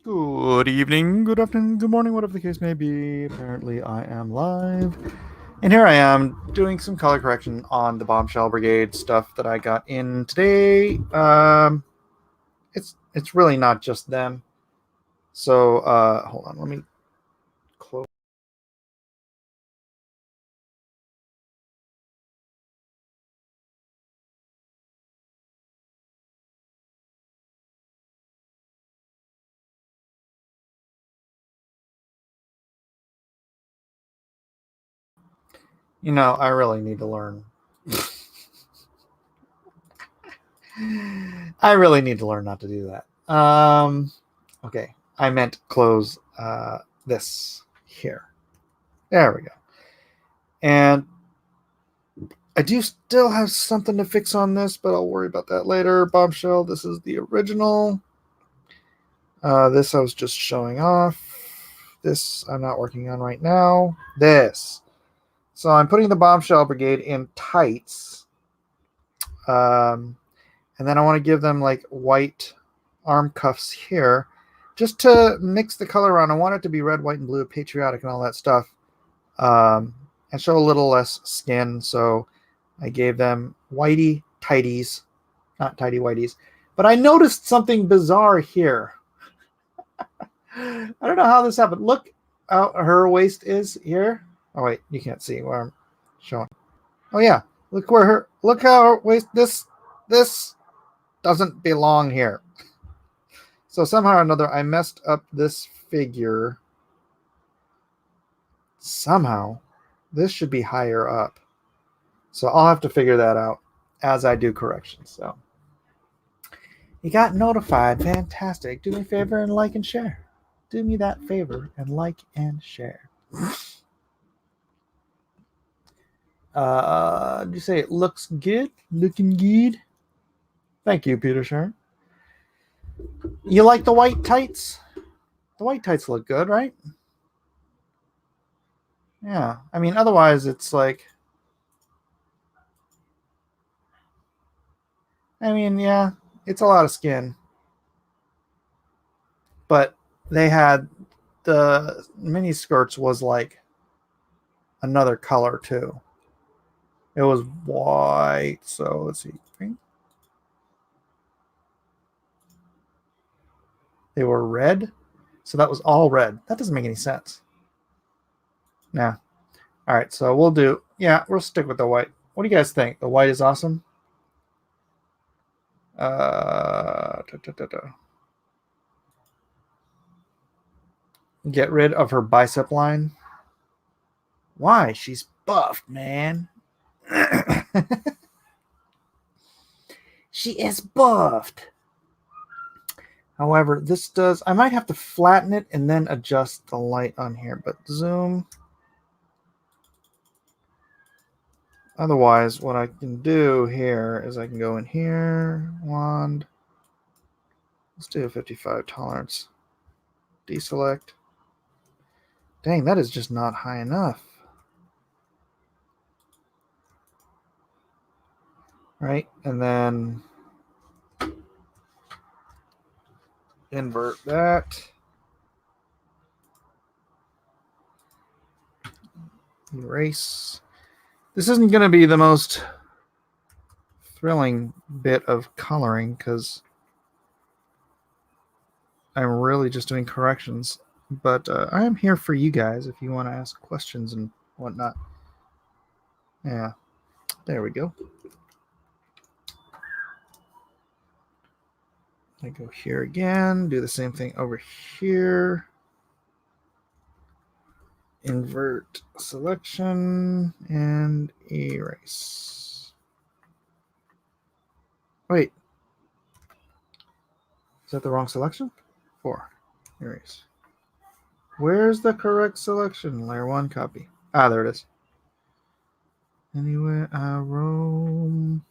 Good evening, good afternoon, good morning, whatever the case may be. Apparently, I am live. And here I am doing some color correction on the Bombshell Brigade stuff that I got in today. It's really not just them. So, hold on, let me close. I really need to learn. I really need to learn not to do that. Okay, I meant close this here. There we go. And I do still have something to fix on this, but I'll worry about that later. Bombshell, this is the original. This I was just showing off. This I'm not working on right now. This. So I'm putting the Bombshell Brigade in tights. And then I want to give them like white arm cuffs here just to mix the color around. I want it to be red, white, and blue, patriotic, and all that stuff. And show a little less skin. So I gave them whitey tighties, not tidy whiteys. But I noticed something bizarre here. I don't know how this happened. Look how her waist is here. Oh wait, you can't see where I'm showing. Oh yeah, look how her waist. This doesn't belong here. So somehow or another, I messed up this figure. Somehow, this should be higher up. So I'll have to figure that out as I do corrections. So you got notified. Fantastic. Do me a favor and like and share. Do me that favor and like and share. Did you say it looks good? Looking good? Thank you, Peter Sharon. You like the white tights? The white tights look good, right? Yeah. I mean, otherwise it's like... I mean, yeah, it's a lot of skin. But they had... The mini skirts was like another color too. It was white. So let's see. They were red. So that was all red. That doesn't make any sense. Nah. All right. So we'll do. Yeah, we'll stick with the white. What do you guys think? The white is awesome. Get rid of her bicep line. Why? She's buffed, man. She is buffed. However, this does... I might have to flatten it and then adjust the light on here. But zoom. Otherwise, what I can do here is I can go in here. Wand. Let's do a 55 tolerance. Deselect. Dang, that is just not high enough. Right? And then invert that. Erase. This isn't going to be the most thrilling bit of coloring because I'm really just doing corrections. But I am here for you guys if you want to ask questions and whatnot. Yeah, there we go. I go here again, do the same thing over here. Invert selection and erase. Wait. Is that the wrong selection? 4. Erase. Where's the correct selection? Layer 1, copy. Ah, there it is. Anywhere I roam,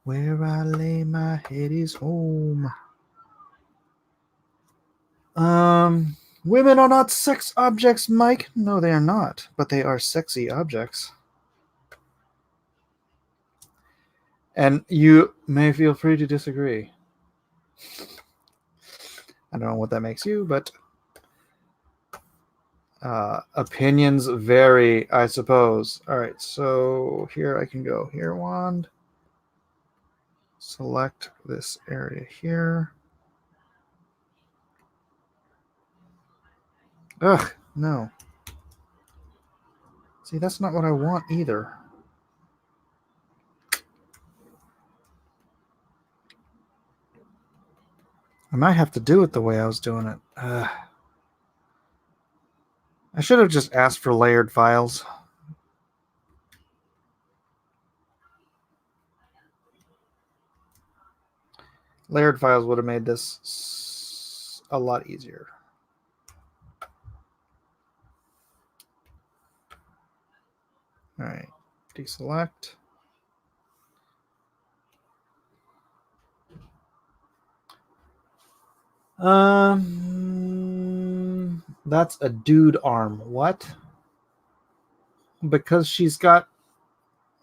where I lay my head is home. Women are not sex objects, Mike. No, they are not, but they are sexy objects. And you may feel free to disagree. I don't know what that makes you, but opinions vary, I suppose. All right, so here I can go here, wand. Select this area here. Ugh, no. See, that's not what I want either. I might have to do it the way I was doing it. I should have just asked for layered files. Layered files would have made this a lot easier. All right, deselect. That's a dude arm. What? Because she's got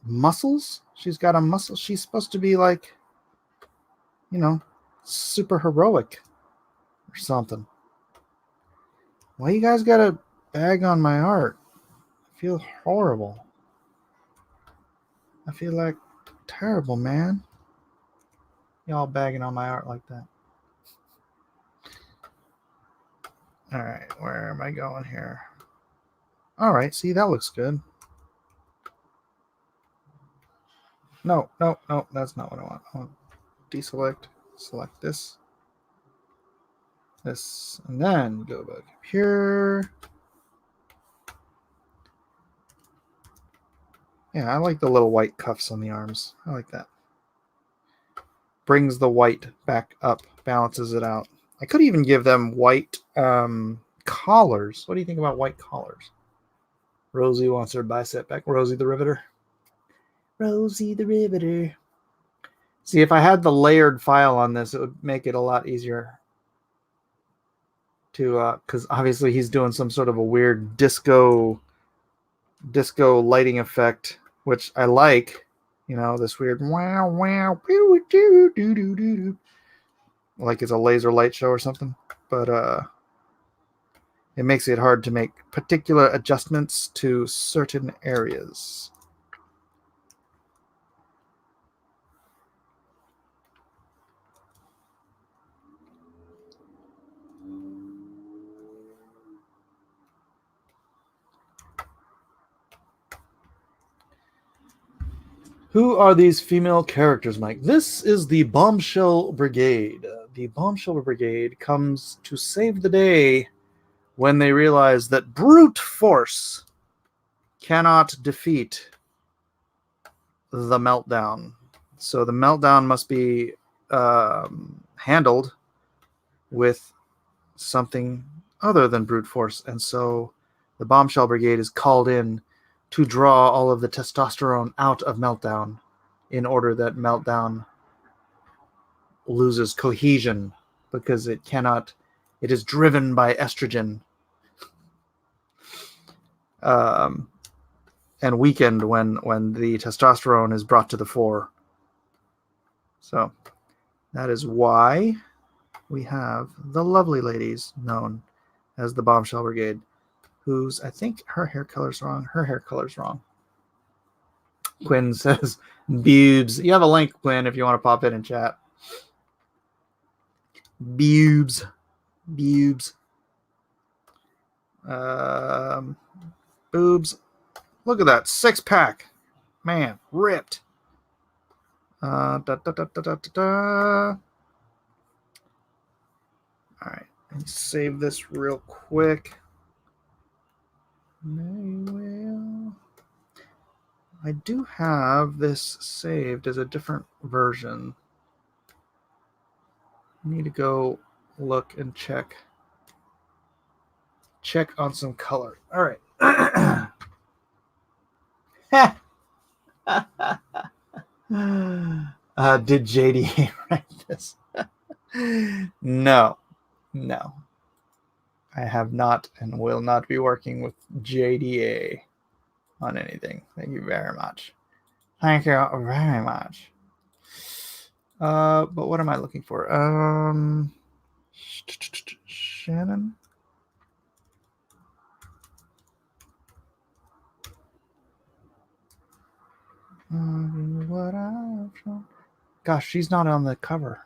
muscles? She's got a muscle. She's supposed to be like, you know, super heroic or something. Why you guys gotta bag on my art? I feel horrible. I feel like terrible, man. Y'all bagging on my art like that. All right, where am I going here? All right, see, that looks good. No, that's not what I want. I want deselect, select this, and then go back up here. Yeah, I like the little white cuffs on the arms. I like that. Brings the white back up, balances it out. I could even give them white collars. What do you think about white collars? Rosie wants her bicep back. Rosie the Riveter. Rosie the Riveter. See, if I had the layered file on this, it would make it a lot easier to, because obviously he's doing some sort of a weird disco lighting effect, which I like. You know, this weird wow wow doo doo doo doo doo, like it's a laser light show or something. But it makes it hard to make particular adjustments to certain areas. Who are these female characters, Mike? This is the Bombshell Brigade. The Bombshell Brigade comes to save the day when they realize that brute force cannot defeat the meltdown. So the meltdown must be handled with something other than brute force. And so the Bombshell Brigade is called in to draw all of the testosterone out of meltdown in order that meltdown loses cohesion, because it is driven by estrogen, and weakened when the testosterone is brought to the fore. So that is why we have the lovely ladies known as the Bombshell Brigade, whose, I think her hair color's wrong. Her hair color's wrong. Quinn says boobs. You have a link, Quinn, if you want to pop it in chat. Boobs. Boobs. Look at that 6-pack. Man, ripped. All right, and save this real quick. I do have this saved as a different version. I need to go look and check on some color. All right. Did JD write this? No. I have not and will not be working with JDA on anything. Thank you very much. Thank you very much. But what am I looking for? Shannon. What I've shown. Gosh, she's not on the cover.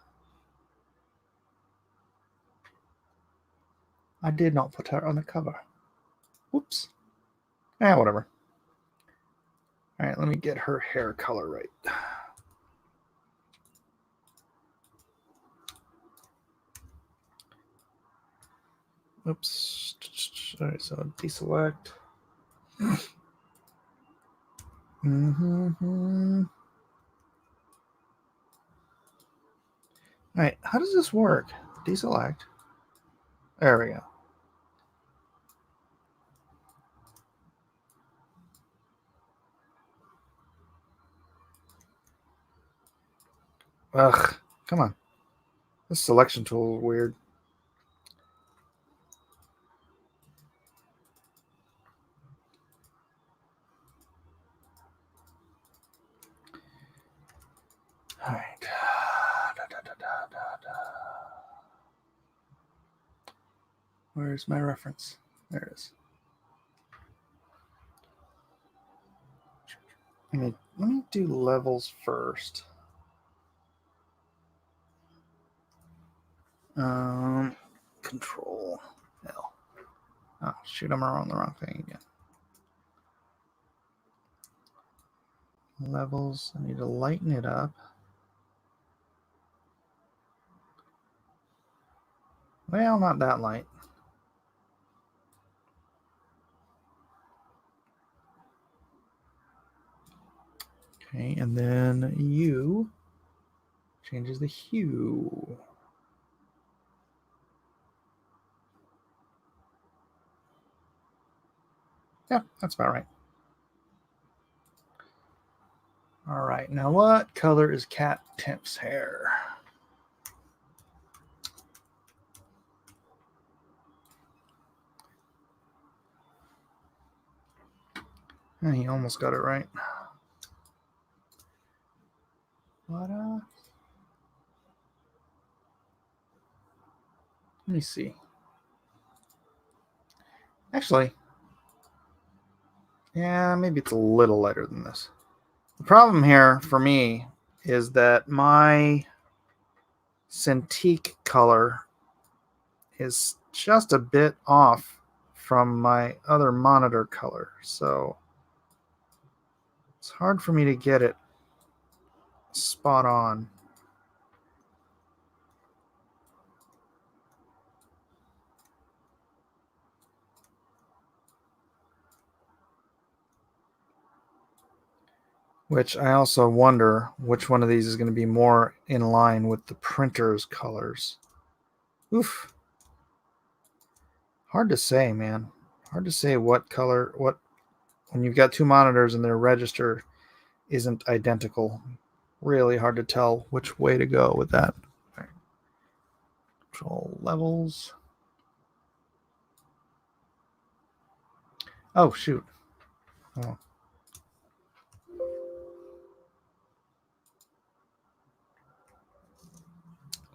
I did not put her on the cover. Whoops. Whatever. All right, let me get her hair color right. Oops. All right, so deselect. Mm-hmm. All right, how does this work? Deselect. There we go. Ugh, come on. This selection tool is weird. All right. Where's my reference? There it is. Let me do levels first. Control L. Oh shoot, I'm on the wrong thing again. Levels. I need to lighten it up. Well, not that light. Okay, and then U changes the hue. Yeah, that's about right. All right, now what color is Cat Temp's hair? He almost got it right. What? Let me see. Actually, yeah, maybe it's a little lighter than this. The problem here for me is that my Cintiq color is just a bit off from my other monitor color, so it's hard for me to get it spot on. Which I also wonder which one of these is going to be more in line with the printer's colors. Oof. Hard to say, man. Hard to say what color, when you've got two monitors and their register isn't identical. Really hard to tell which way to go with that. Right. Control levels. Oh, shoot. Oh.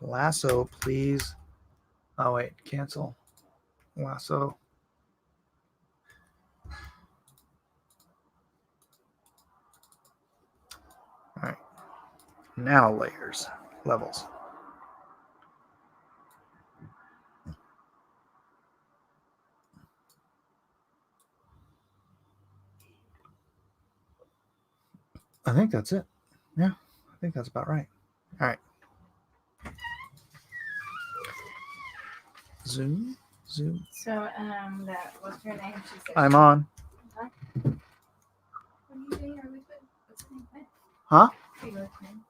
Lasso, please. Oh, wait. Cancel. Lasso. All right. Now layers. Levels. I think that's it. Yeah, I think that's about right. All right. Zoom. So, that what's her name? She said. I'm on. Huh? What are you doing? Are we good? What's her name? Quinn? Huh? Are you with Quinn?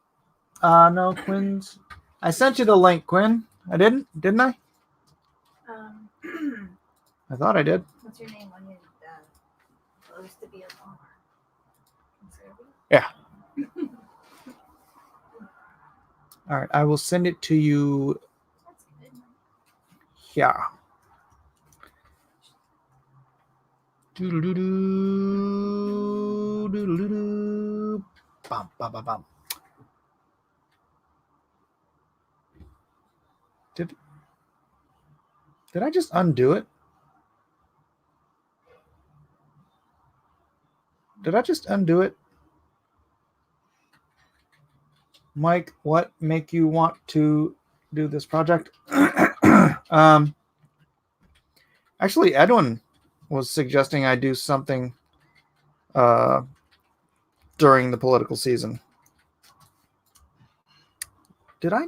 No, Quinn's. I sent you the link, Quinn. I didn't I? I thought I did. What's your name on your supposed to be a bar? Yeah. All right, I will send it to you. That's good. Yeah. Doodle-doo-doo. Doodle-doo-doo. Bum, bum, bum, bum. Did Did I just undo it? Did I just undo it? Mike, what make you want to do this project? Actually, Edwin was suggesting I do something during the political season. Did I?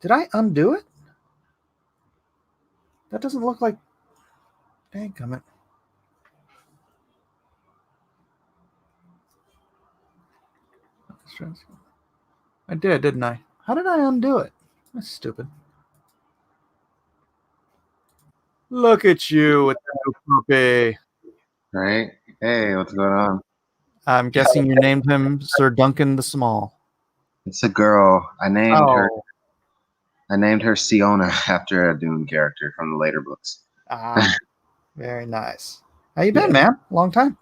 Did I undo it? That doesn't look like. Dang, comment. I did, didn't I? How did I undo it? That's stupid. Look at you with the new puppy. Right? Hey, what's going on? I'm guessing you named him Sir Duncan the Small. It's a girl. I named her. Oh, I named her Siona after a Dune character from the later books. very nice. How you been, man? Long time.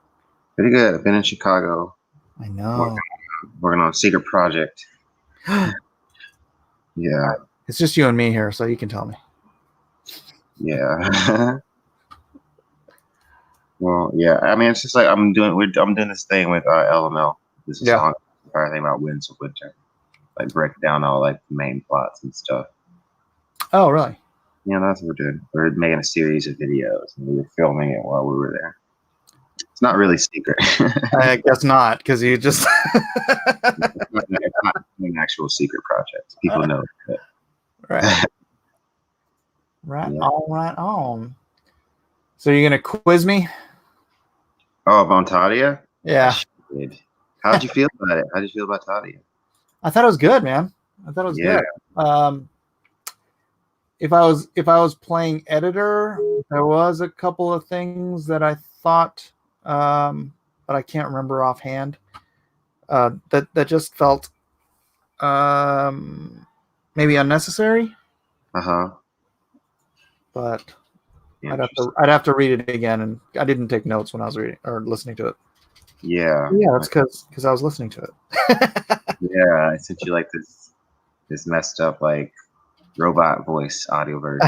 Pretty good. I've been in Chicago I know. working on a secret project. Yeah, It's just you and me here, so you can tell me. yeah. Well, yeah. I mean, it's just like I'm doing this thing with LML. This is Yeah. entire thing about Winds of Winter. Like break down all like the main plots and stuff. Oh, really? Yeah, that's what we're doing. We're making a series of videos, and we were filming it while we were there. It's not really secret. I guess not, because you just. It's not an actual secret project. People know it. Right. Right Yeah. on, right on. So you're gonna quiz me? Oh, about Tadia? Yeah. How'd you feel about it? How'd you feel about Tadia? I thought it was good, man. I thought it was good. If I was playing editor, there was a couple of things that I thought, but I can't remember offhand. That just felt maybe unnecessary. But I'd have to read it again, and I didn't take notes when I was reading or listening to it. Yeah. Yeah, that's because I was listening to it. Yeah, I sent you like this messed up like robot voice audio version.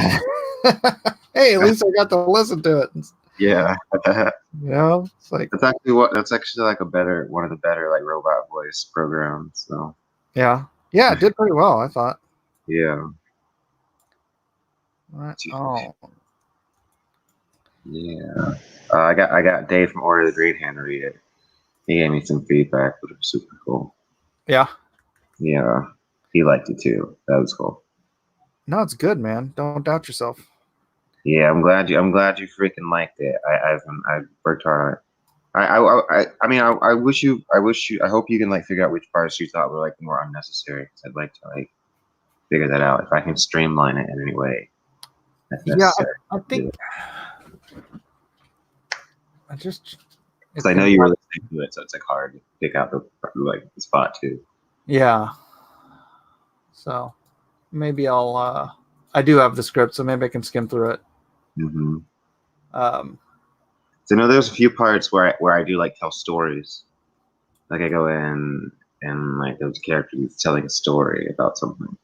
Hey, at least I got to listen to it. Yeah. You know, it's like that's actually like one of the better like robot voice programs. So yeah, it did pretty well, I thought. Yeah. Right. Oh. Yeah. I got Dave from Order of the Green Hand to read it. He gave me some feedback, which was super cool. Yeah. Yeah. He liked it too. That was cool. No, it's good, man. Don't doubt yourself. Yeah, I'm glad you freaking liked it. I worked hard on it. I mean, I hope you can like figure out which parts you thought were like more unnecessary. Cause I'd like to like figure that out if I can streamline it in any way. Yeah, I think because I know you were listening to it, so it's like hard to pick out the spot too. Yeah. So maybe I'll. I do have the script, so maybe I can skim through it. Mm-hmm. So no, there's a few parts where I do like tell stories. Like I go in and like those characters telling a story about something.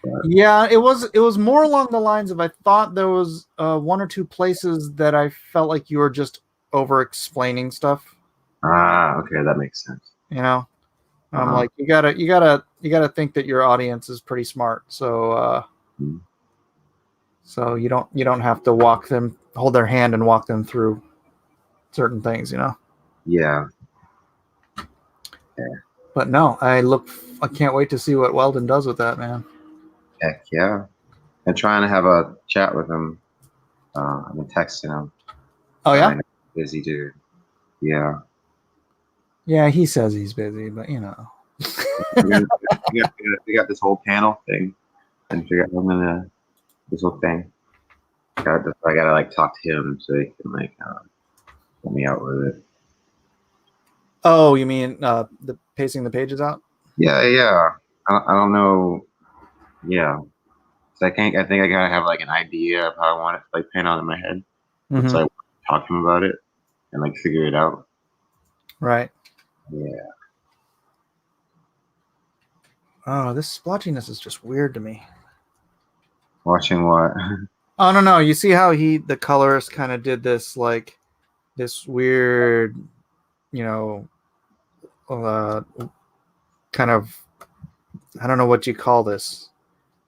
But, yeah, it was more along the lines of I thought there was one or two places that I felt like you were just over explaining stuff. Okay, that makes sense. You know, I'm like you gotta think that your audience is pretty smart, so so you don't have to hold their hand and walk them through certain things, you know. Yeah. But no, I can't wait to see what Weldon does with that, man. Heck yeah. I'm trying to have a chat with him. I've been texting him. Oh yeah? Busy dude. Yeah. Yeah, he says he's busy, but you know. we got this whole panel thing and figure out this whole thing. I gotta like talk to him so he can like help me out with it. Oh, you mean the pacing the pages out? Yeah. I don't know. Yeah. So I think I gotta have like an idea of how I want it to like pan out in my head. Mm-hmm. So I talk to him about it and like figure it out. Right. Yeah. Oh, this splotchiness is just weird to me. Watching what? Oh no, you see how the colorist kind of did this like this weird, you know, kind of, I don't know what you call this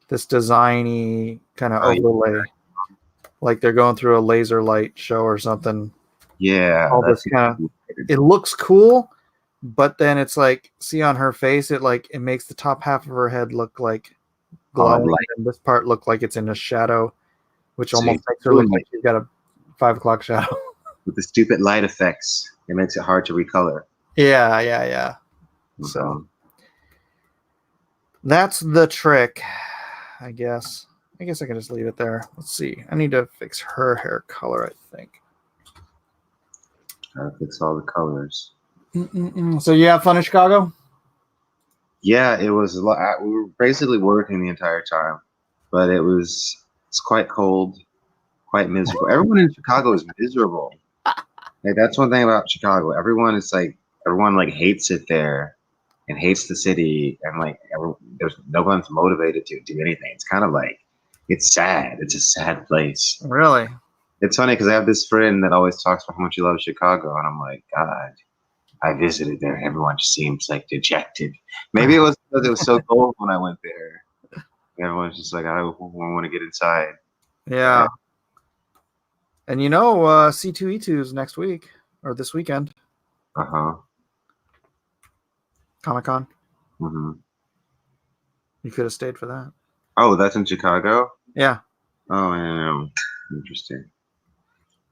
designy kind of Oh, yeah. overlay, like they're going through a laser light show or something. Yeah, All this that's kind of, it looks cool, but then it's like, see on her face, it makes the top half of her head look like all glowing, light. and this part look like it's in a shadow, which So almost you makes her look like she's got a 5 o'clock shadow. with the stupid light effects, it makes it hard to recolor. Yeah. So Uh-huh. that's the trick, I guess. I can just leave it there. Let's see. I need to fix her hair color, I think. Gotta fix all the colors. So you have fun in Chicago? Yeah, it was a lot. We were basically working the entire time, but it's quite cold, quite miserable. Everyone in Chicago is miserable. Like that's one thing about Chicago. Everyone like hates it there and hates the city, and like there's no one's motivated to do anything. It's kind of like it's sad. It's a sad place. Really? It's funny because I have this friend that always talks about how much he loves Chicago, and I'm like, God, I visited there. Everyone just seems like dejected. Maybe it was because it was so cold when I went there. Everyone's just like, I want to get inside. Yeah. And C2E2 is next week or this weekend. Uh-huh. Comic-Con. Mm-hmm. You could have stayed for that. Oh, that's in Chicago? Yeah. Oh, yeah. Interesting.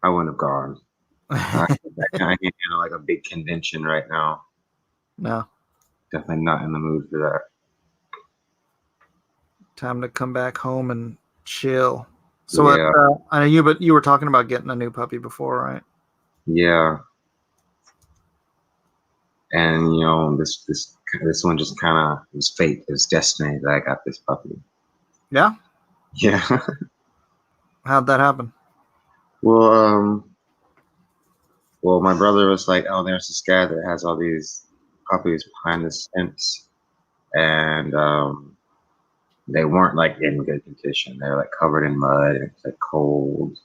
I wouldn't have gone. I can't handle like a big convention right now. No. Definitely not in the mood for that. Time to come back home and chill. So Yeah. I know but you were talking about getting a new puppy before, right? Yeah. And this one just kind of was fate, it was destiny that I got this puppy. Yeah. Yeah. How'd that happen? Well, my brother was like, "Oh, there's this guy that has all these puppies behind this fence, and they weren't like in good condition. They were like covered in mud and it's like cold."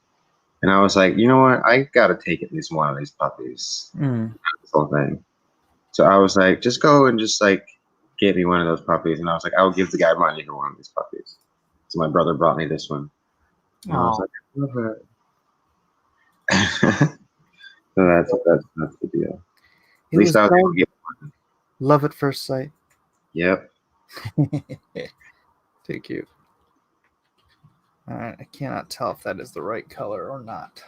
And I was like, "You know what? I gotta take at least one of these puppies." This whole thing. So I was like, "Just go and just like get me one of those puppies." And I was like, "I'll give the guy money for one of these puppies." So my brother brought me this one. And I was like, "I love it." So that's the deal. At least I was able to get one. Love at first sight. Yep. Too cute. All right, I cannot tell if that is the right color or not.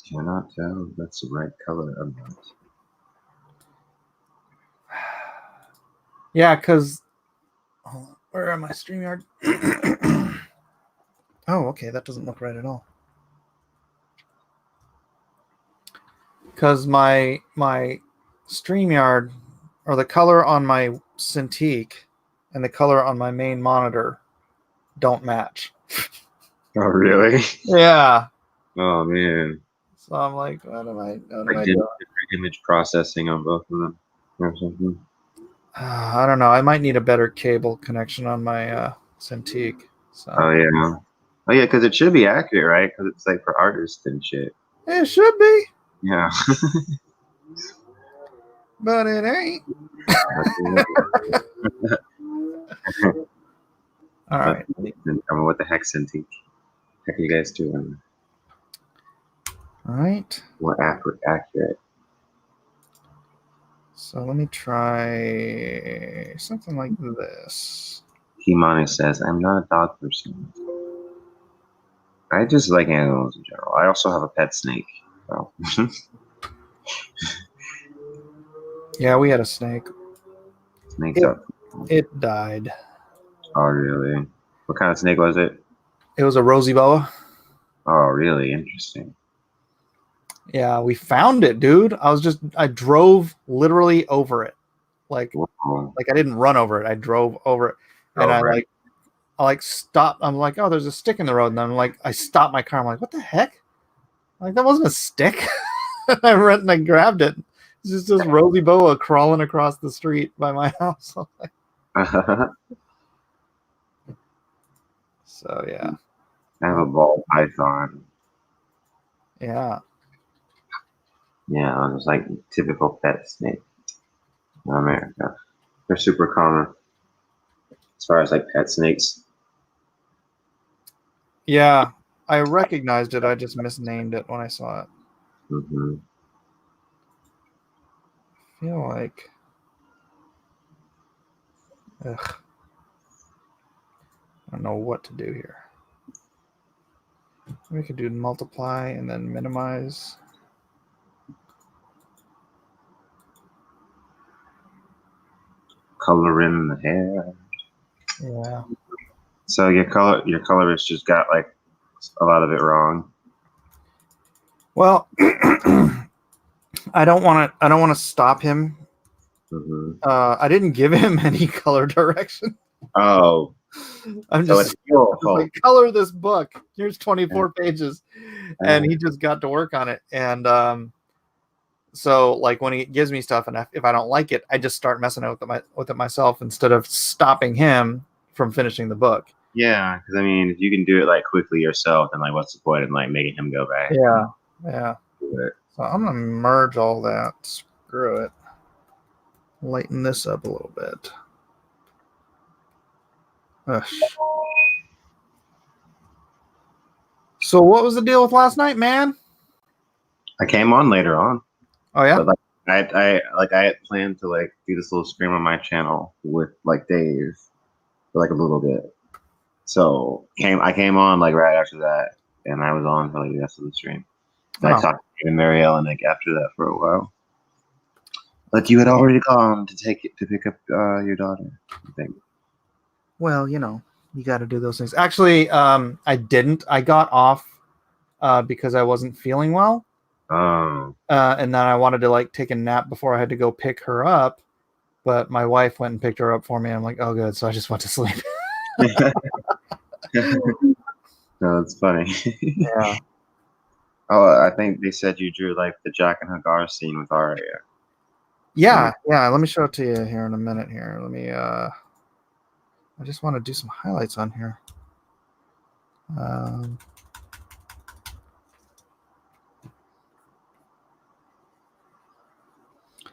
Cannot tell if that's the right color or not. Yeah, because where am I? StreamYard. Oh, okay, that doesn't look right at all. Because my StreamYard, or the color on my Cintiq and the color on my main monitor don't match. Oh, really? Yeah. Oh, man. So I'm like, what am I Like doing? different image processing on both of them or something. I don't know. I might need a better cable connection on my Cintiq. So. Oh, yeah. Oh, yeah, because it should be accurate, right? Because it's like for artists and shit. It should be, Yeah. but it ain't. All right. What the heck's Cintiq? Heck are you guys doing? All right. More accurate. So let me try something like this. Himani says, I'm not a dog person. I just like animals in general. I also have a pet snake. So. Yeah, we had a snake. Snake's up. It died. Oh, really? What kind of snake was it? It was a rosy boa. Oh, really? Interesting. Yeah, we found it, dude. I drove literally over it. Like I didn't run over it. I drove over it. And I stopped. I'm like, oh, there's a stick in the road. And I'm like, I stopped my car. I'm like, what the heck? Like, that wasn't a stick. I went and I grabbed it. It's just this rosy boa crawling across the street by my house. So yeah. I have a ball python. Yeah. Yeah, it's like typical pet snake in America. They're super common as far as like pet snakes. Yeah. I recognized it. I just misnamed it when I saw it. Hmm. I feel like ugh, I don't know what to do here. We could do multiply and then minimize. Coloring the hair. Yeah. So your colorist just got like a lot of it wrong. Well, I don't want to stop him. Hmm. I didn't give him any color direction. Oh, I'm so just it's your like fault. color this book. Here's 24 pages, and Uh, he just got to work on it. And so like when he gives me stuff, and if I don't like it, I just start messing with it myself instead of stopping him from finishing the book. Yeah, because I mean, if you can do it like quickly yourself, then like, what's the point in like making him go back? Yeah, yeah. And do it? So I'm gonna merge all that. Screw it. Lighten this up a little bit. Ugh. So what was the deal with last night, man? I came on later on, Oh yeah. but like I had planned to like do this little stream on my channel with like Dave for like a little bit. So I came on like right after that, and I was on for like the rest of the stream. And I Oh. talked to Marielle and Nick after that for a while. But you had already gone to pick up your daughter, I think. Well, you got to do those things. Actually, I didn't. I got off because I wasn't feeling well, Oh. and then I wanted to like take a nap before I had to go pick her up. But my wife went and picked her up for me. I'm like, oh, good. So I just went to sleep. No, it's funny. Yeah. Oh, I think they said you drew like the Jack and Hagar scene with Arya. Yeah. Let me show it to you here in a minute. Here, let me. I just want to do some highlights on here.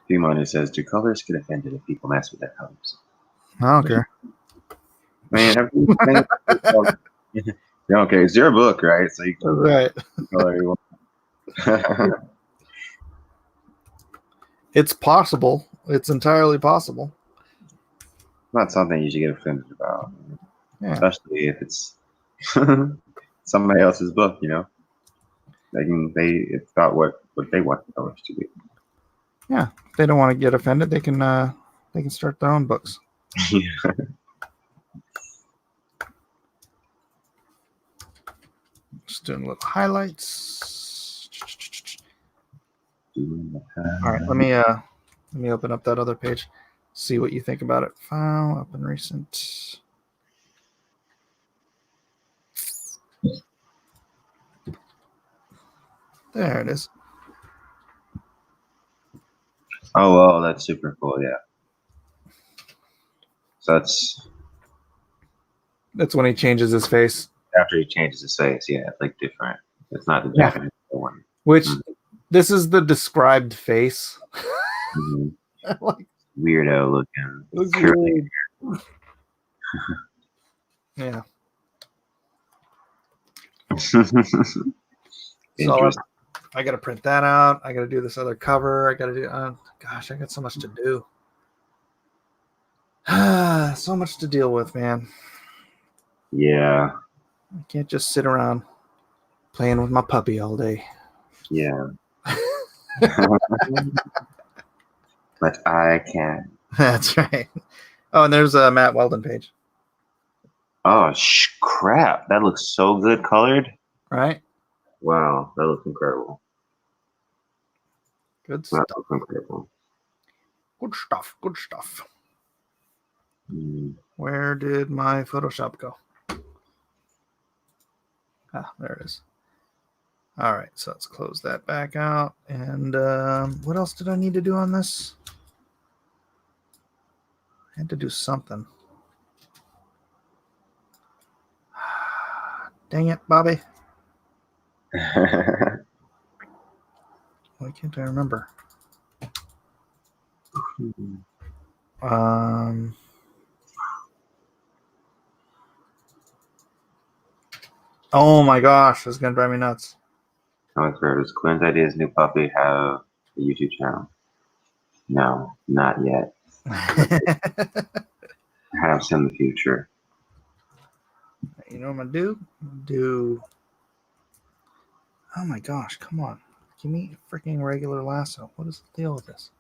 Pimon says, "Do colors get offended if people mess with their colors?" I don't care. Man, have you you don't care. It's your book, right? So you can Right. color you want. It's possible. It's entirely possible. Not something you should get offended about, Yeah. especially if it's somebody else's book. It's about what they want the colors to be. Yeah. If they don't want to get offended, they can start their own books. Just doing little highlights. All right, let me open up that other page. See what you think about it. File, open recent. There it is. Oh, well, that's super cool. Yeah. So That's when he changes his face. after he changes his face. Yeah, it's like different. It's not the Yeah. Japanese one. Which this is the described face. Mhm. Like, Weirdo looking. looks Curly. weird. Yeah. So I got to print that out. I got to do this other cover. I got to do. Gosh, I got so much to do. So much to deal with, man. Yeah. I can't just sit around playing with my puppy all day. Yeah. But I can. That's right. Oh, and there's a Matt Weldon page. Oh, crap. That looks so good colored. Right? Wow. That looks incredible. Good That stuff. looks incredible. Good stuff. Good stuff. Mm. Where did my Photoshop go? Ah, there it is. All right, so let's close that back out. And what else did I need to do on this? I had to do something. Dang it, Bobby. Why can't I remember? Oh my gosh, this is gonna drive me nuts. Does Quinn's Ideas New Puppy have a YouTube channel? No, not yet. Perhaps in the future. You know what I'm gonna do? Oh my gosh, come on. Give me a freaking regular lasso. What is the deal with this?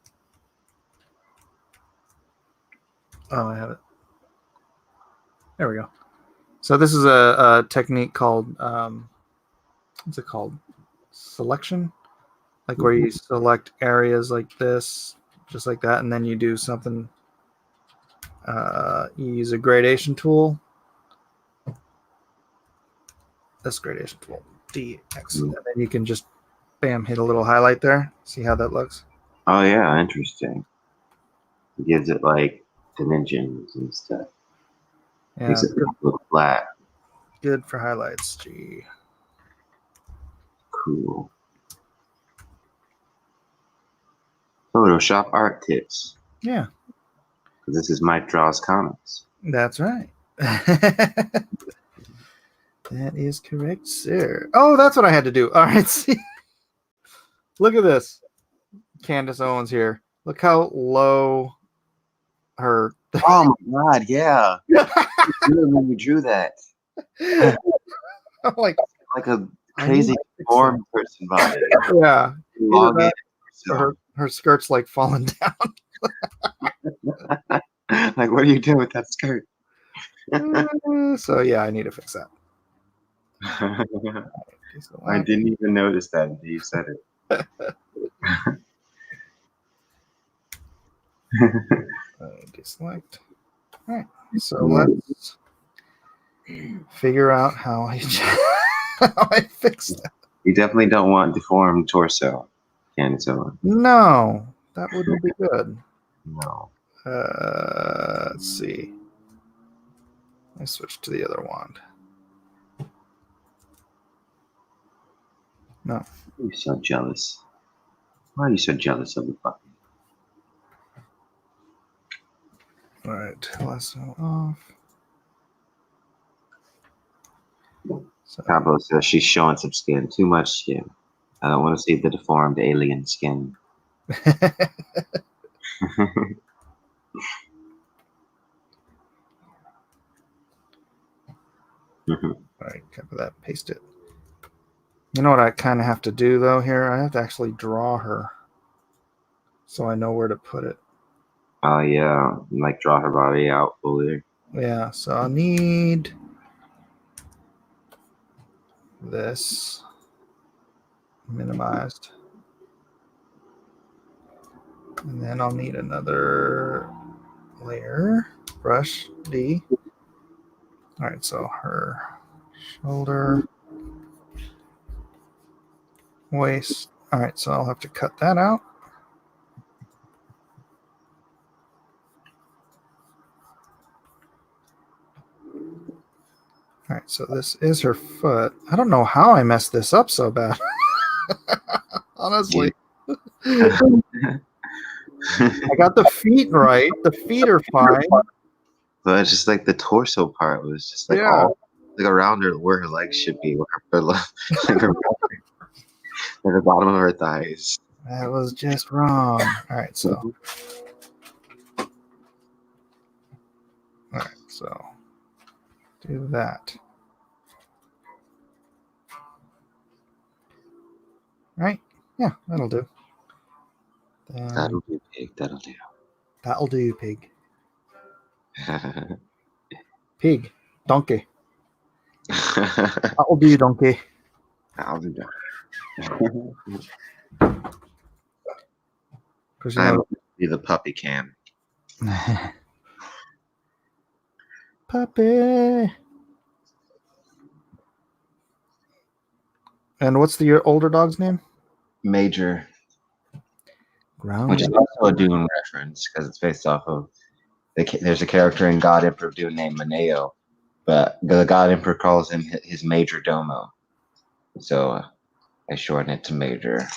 Oh, I have it. There we go. So this is a technique called what's it called? Selection. Like where you select areas like this, just like that, and then you do something. You use a gradation tool. This gradation tool, DX, and then you can just, bam, hit a little highlight there. See how that looks? Oh yeah, interesting. It gives it like dimensions and stuff. Yeah, Makes it look flat. good for highlights. Gee. Cool. Photoshop art tips. Yeah. This is Mike Draws Comics. That's right. That is correct, sir. Oh, that's what I had to do. All right, see. Look at this. Candace Owens here. Look how low her. Oh my god, yeah. When you drew that. I'm like a crazy deformed person body. Yeah. Elongated Her skirt's like falling down. Like, what are you doing with that skirt? So yeah, I need to fix that. I didn't even notice that until you said it. Deselect. All right, so let's figure out how I fix that. You definitely don't want deformed torso, Candace Owens. No, that wouldn't be good. No. Let's see. I switch to the other wand. No. You're so jealous. Why are you so jealous of the puppy? All right, lasso off. So, Cabo says she's showing some skin, too much skin. I don't want to see the deformed alien skin. all right, cover that, paste it. You know what I kind of have to do though here? I have to actually draw her so I know where to put it. Oh yeah, like draw her body out fully. Yeah, so I'll need this minimized. And then I'll need another layer, brush D. All right, so her shoulder, waist. All right, so I'll have to cut that out. All right, so this is her foot. I don't know how I messed this up so bad. Honestly. I got the feet right. The feet are fine. But it's just like the torso part was just like all like around her where her legs should be, where like her the bottom of her thighs. That was just wrong. All right, so. All right, so do that. Right? Yeah, that'll do. Then, That'll do, pig. That'll do. That'll do, pig. Pig. Donkey. That'll do, donkey. That'll do. Because I will be the puppy cam. Puppy. And what's your older dog's name? Major. Ground. Which is also a Dune reference because it's based off of there's a character in God Emperor of Dune named Maneo. but the God Emperor calls him his major domo. So I shorten it to major.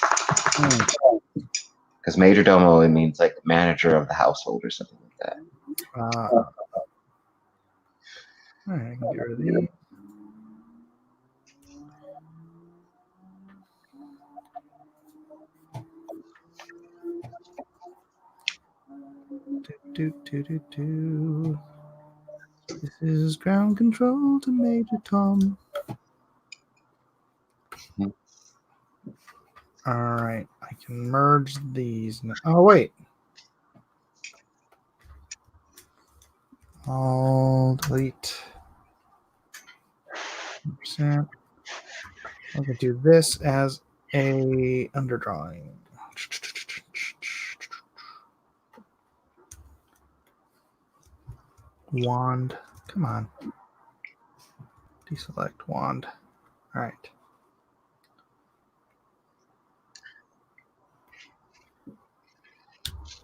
Because major domo, it means like manager of the household or something like that. All right, I can get rid of these. Do. This is ground control to Major Tom. All right, I can merge these now. Oh, wait. I'll delete 100%. I'm going to do this as a underdrawing. Wand. Come on. Deselect wand. All right.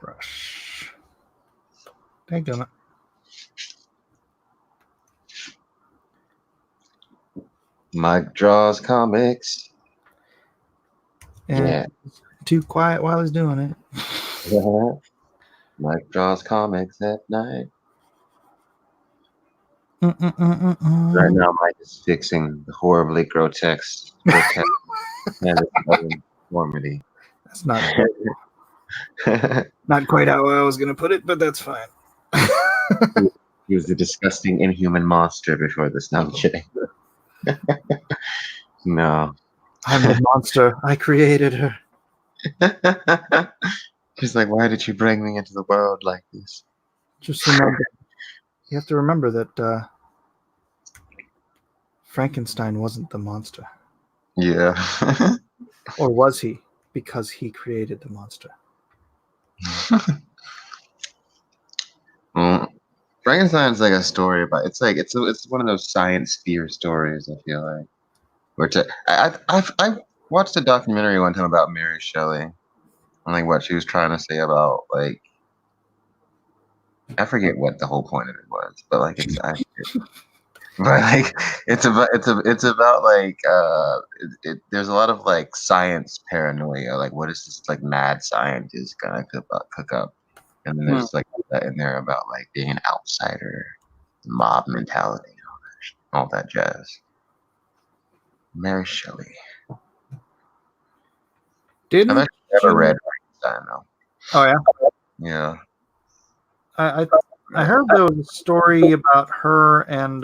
Brush. Daggone it. Mike draws comics. And Yeah. too quiet while he's doing it. Mike draws comics at night. Right now, Mike is fixing the horribly grotesque and deformity. That's not not quite how I was going to put it, but that's fine. He was a disgusting, inhuman monster before this. No, I'm kidding. No. I'm the monster. I created her. She's like, why did you bring me into the world like this? Just remember, you have to remember that Frankenstein wasn't the monster. Yeah. Or was he? Because he created the monster. Well, Frankenstein's like a story about it's one of those science fear stories. I feel like, which I watched a documentary one time about Mary Shelley and like what she was trying to say about like I forget what the whole point of it was, but like but like it's about like there's a lot of like science paranoia, like what is this like mad scientist gonna cook up, and then there's like that in there about like being an outsider, mob mentality, all that jazz. Mary Shelley. I've actually never read Frankenstein though. Oh yeah. Yeah. I heard there was a story about her and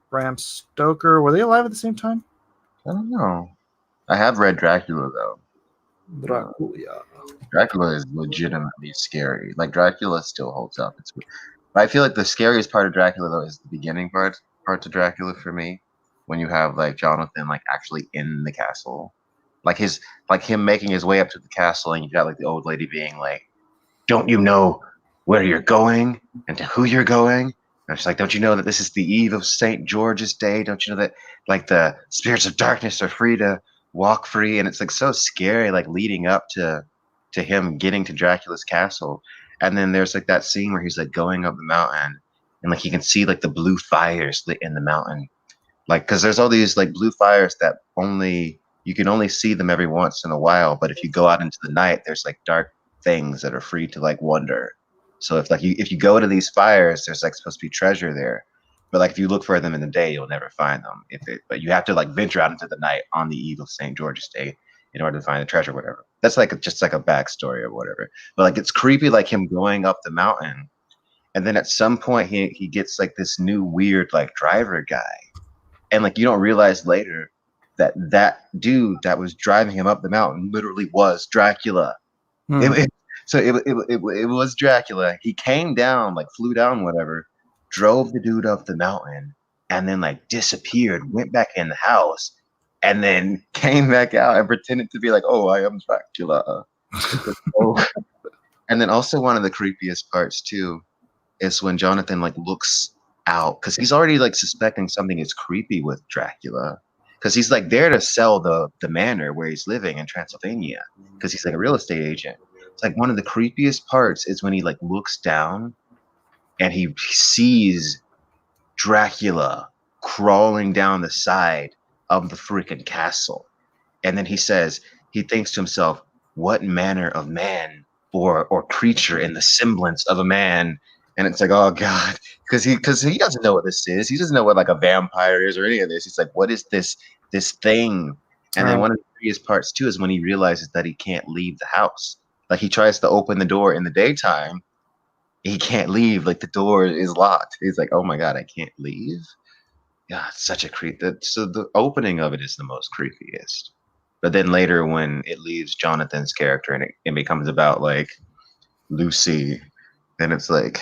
Bram Stoker. Were they alive at the same time? I don't know. I have read Dracula though. Dracula is legitimately scary. Like Dracula still holds up. But I feel like the scariest part of Dracula though is the beginning parts of Dracula for me, when you have like Jonathan like actually in the castle, like him making his way up to the castle, and you got like the old lady being like, "Don't you know where you're going and to who you're going?" And she's like, "Don't you know that this is the eve of St. George's Day? Don't you know that like the spirits of darkness are free to walk free?" And it's like so scary, like leading up to him getting to Dracula's castle. And then there's like that scene where he's like going up the mountain, and like you can see like the blue fires lit in the mountain, like because there's all these like blue fires that you can only see them every once in a while. But if you go out into the night, there's like dark things that are free to like wander. So if you go to these fires, there's like supposed to be treasure there. But like if you look for them in the day, you'll never find them. But you have to like venture out into the night on the eve of St. George's Day in order to find the treasure, whatever. That's like just like a backstory or whatever. But like it's creepy, like him going up the mountain, and then at some point he gets like this new weird like driver guy, and like you don't realize later that dude that was driving him up the mountain literally was Dracula. It was Dracula. He came down, like flew down, whatever, drove the dude up the mountain, and then like disappeared, went back in the house, and then came back out and pretended to be like, "Oh, I am Dracula." And then also one of the creepiest parts too is when Jonathan like looks out, because he's already like suspecting something is creepy with Dracula, because he's like there to sell the manor where he's living in Transylvania, because he's like a real estate agent. It's like one of the creepiest parts is when he like looks down and he sees Dracula crawling down the side of the freaking castle. And then he says, he thinks to himself, what manner of man or creature in the semblance of a man? And it's like, oh God, because he doesn't know what this is. He doesn't know what like a vampire is or any of this. He's like, what is this thing? And then Right. one of the greatest parts too is when he realizes that he can't leave the house. Like he tries to open the door in the daytime, he can't leave. Like the door is locked. He's like, oh my God, I can't leave. Yeah, it's such a creep. So the opening of it is the most creepiest. But then later, when it leaves Jonathan's character and it becomes about like Lucy, and it's like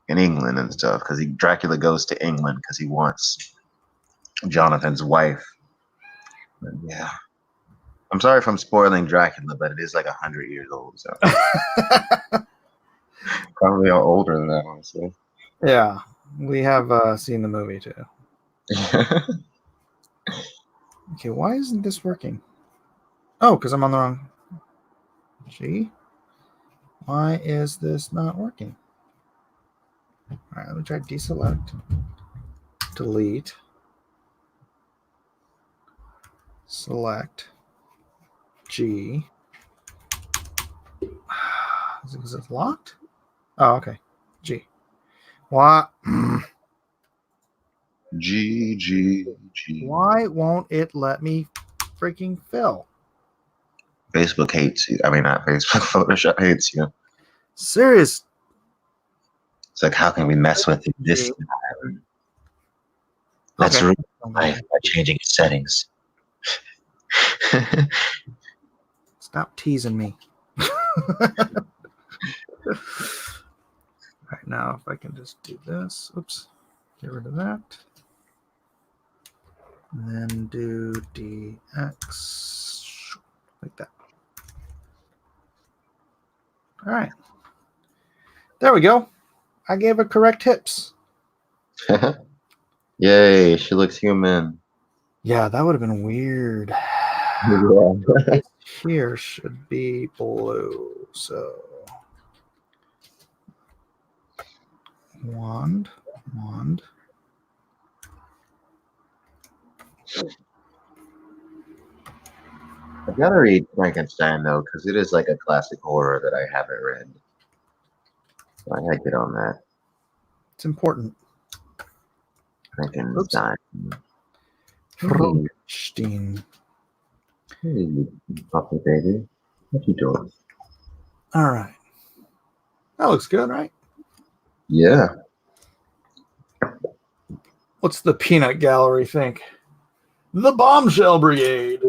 in England and stuff, because Dracula goes to England because he wants Jonathan's wife. But yeah, I'm sorry if I'm spoiling Dracula, but it is like 100 years old, so probably all older than that, honestly. Yeah, we have seen the movie too. Okay, why isn't this working? Oh, because I'm on the wrong. Gee, why is this not working? All right, let me try deselect, delete, select, G. Is it locked? Oh, okay. G. Why? G. Why won't it let me freaking fill? Facebook hates you. I mean, not Facebook. Photoshop hates you. Serious. It's like, how can we mess with it this time? Let's Okay. ruin life by changing settings. Stop teasing me. Right now, if I can just do this. Oops. Get rid of that. And then do DX like that. All right. There we go. I gave her correct tips. Yay, she looks human. Yeah, that would have been weird. Yeah. Here should be blue. So wand. I've got to read Frankenstein though, because it is like a classic horror that I haven't read. So I gotta get on that. It's important. Frankenstein. Frankenstein. Hey, puppy baby. What you doing? All right. That looks good, right? Yeah. What's the peanut gallery think? The Bombshell Brigade.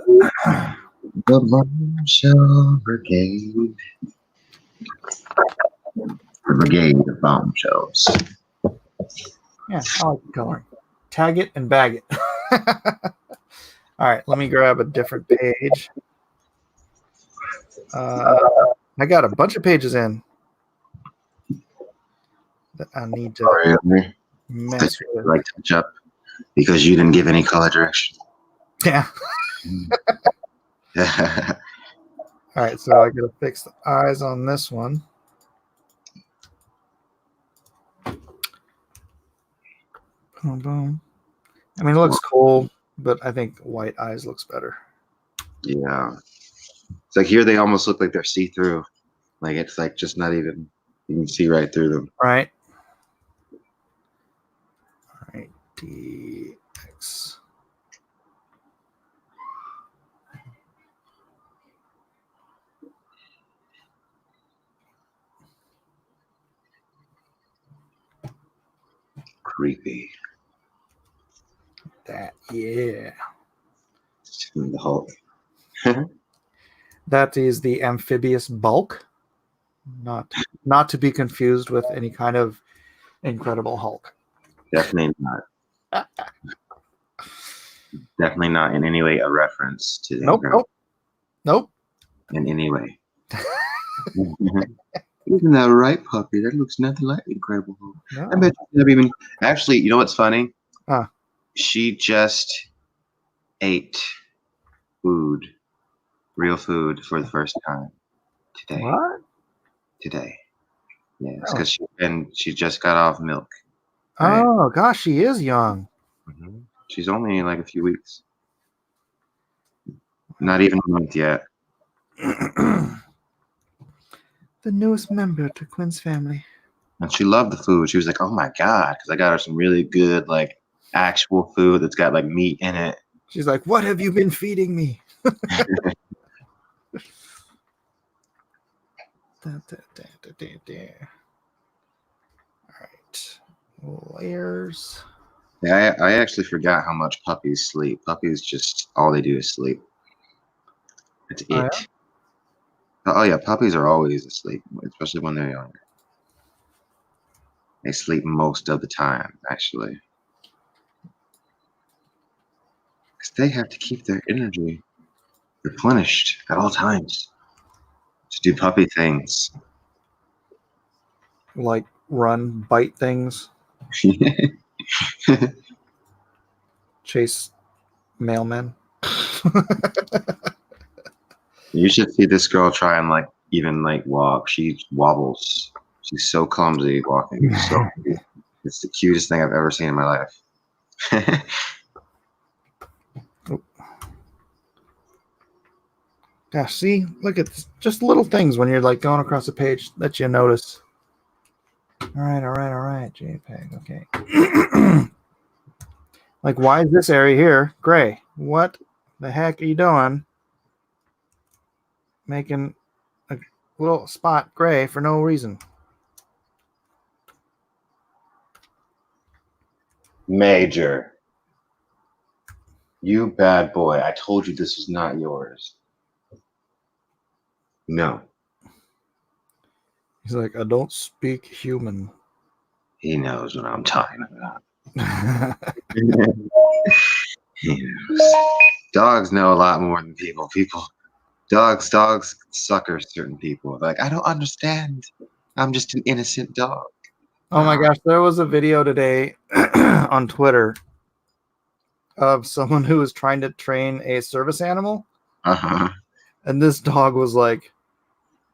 The Bombshell Brigade. The Brigade of Bombshells. Yeah, I like the coloring. Tag it and bag it. All right, let me grab a different page. I got a bunch of pages in that I need to Sorry, mess with. like touch up because you didn't give any color direction. Yeah. All right, so I got to fix the eyes on this one. Boom, boom. I mean, it looks cool, but I think white eyes looks better. Yeah. It's like here they almost look like they're see-through. Like it's like just not even, you can see right through them. Right. All right, DX. Creepy. That, yeah. The Hulk. That is the amphibious bulk, not to be confused with any kind of Incredible Hulk. Definitely not. Definitely not in any way a reference to the Nope. In any way. Isn't that right, puppy? That looks nothing like Incredible Hulk. No. I bet you never even. Actually, you know what's funny? Huh. She just ate food, real food, for the first time today. What? Today. Yes, Oh. because she just got off milk. Right. Oh gosh, she is young. Hmm. She's only like a few weeks. Not even a month yet. The newest member to Quinn's family. And she loved the food. She was like, "Oh my god," because I got her some really good like actual food that's got like meat in it. She's like, "What have you been feeding me?" All right, layers. Yeah, I actually forgot how much puppies sleep. Puppies just all they do is sleep. That's Oh, it. yeah? Oh yeah, puppies are always asleep, especially when they're younger. They sleep most of the time, actually, because they have to keep their energy replenished at all times to do puppy things. Like run, bite things, chase mailmen. You should see this girl try and like even like walk. She wobbles. She's so clumsy walking. So it's the cutest thing I've ever seen in my life. Gosh, see, look at this. Just little things when you're like going across the page that you notice. All right. JPEG. Okay. Like, why is this area here gray? What the heck are you doing? Making a little spot gray for no reason. Major, you bad boy. I told you this was not yours. No, He's like, I don't speak human. he knows what I'm talking about. He knows. Dogs know a lot more than people. Dogs sucker certain people. Like, I don't understand. I'm just an innocent dog. Oh my gosh, there was a video today on Twitter of someone who was trying to train a service animal, Uh-huh. and this dog was like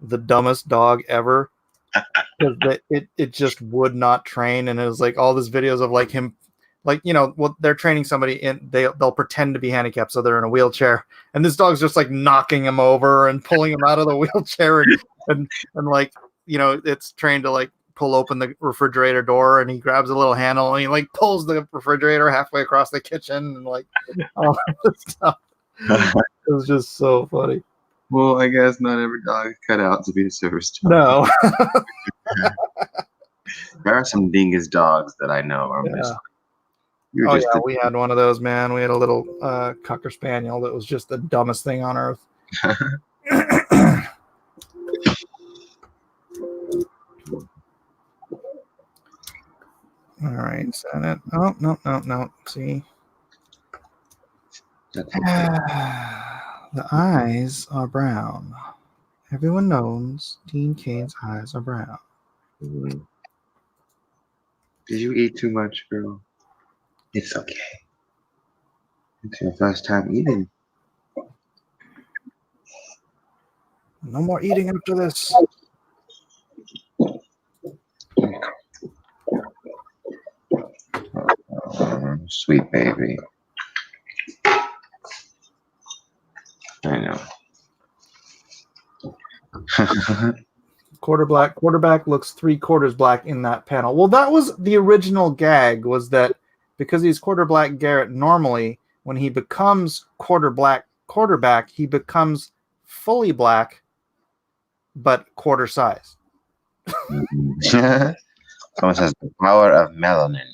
the dumbest dog ever because it just would not train, and it was like all these videos of like him, like, you know, well, they're training somebody in, they'll pretend to be handicapped so they're in a wheelchair, and this dog's just like knocking him over and pulling him out of the wheelchair, and like, you know, it's trained to like pull open the refrigerator door, and he grabs a little handle and he like pulls the refrigerator halfway across the kitchen, and like all this stuff. It was just so funny. Well, I guess not every dog is cut out to be a service dog. No. There are some dingus dogs that I know are Yeah. just. You're Oh just yeah, we had one of those, man. We had a little cocker spaniel that was just the dumbest thing on earth. All right, is that it? Oh, no. See? The eyes are brown. Everyone knows Dean Kane's eyes are brown. Did you eat too much, girl? It's okay. It's your first time eating. No more eating after this. Sweet baby. I know. Quarterback looks 3/4 black in that panel. Well, that was the original gag, was that because he's quarterback Garrett, normally when he becomes quarterback, he becomes fully black, but quarter size. Someone says the power of melanin.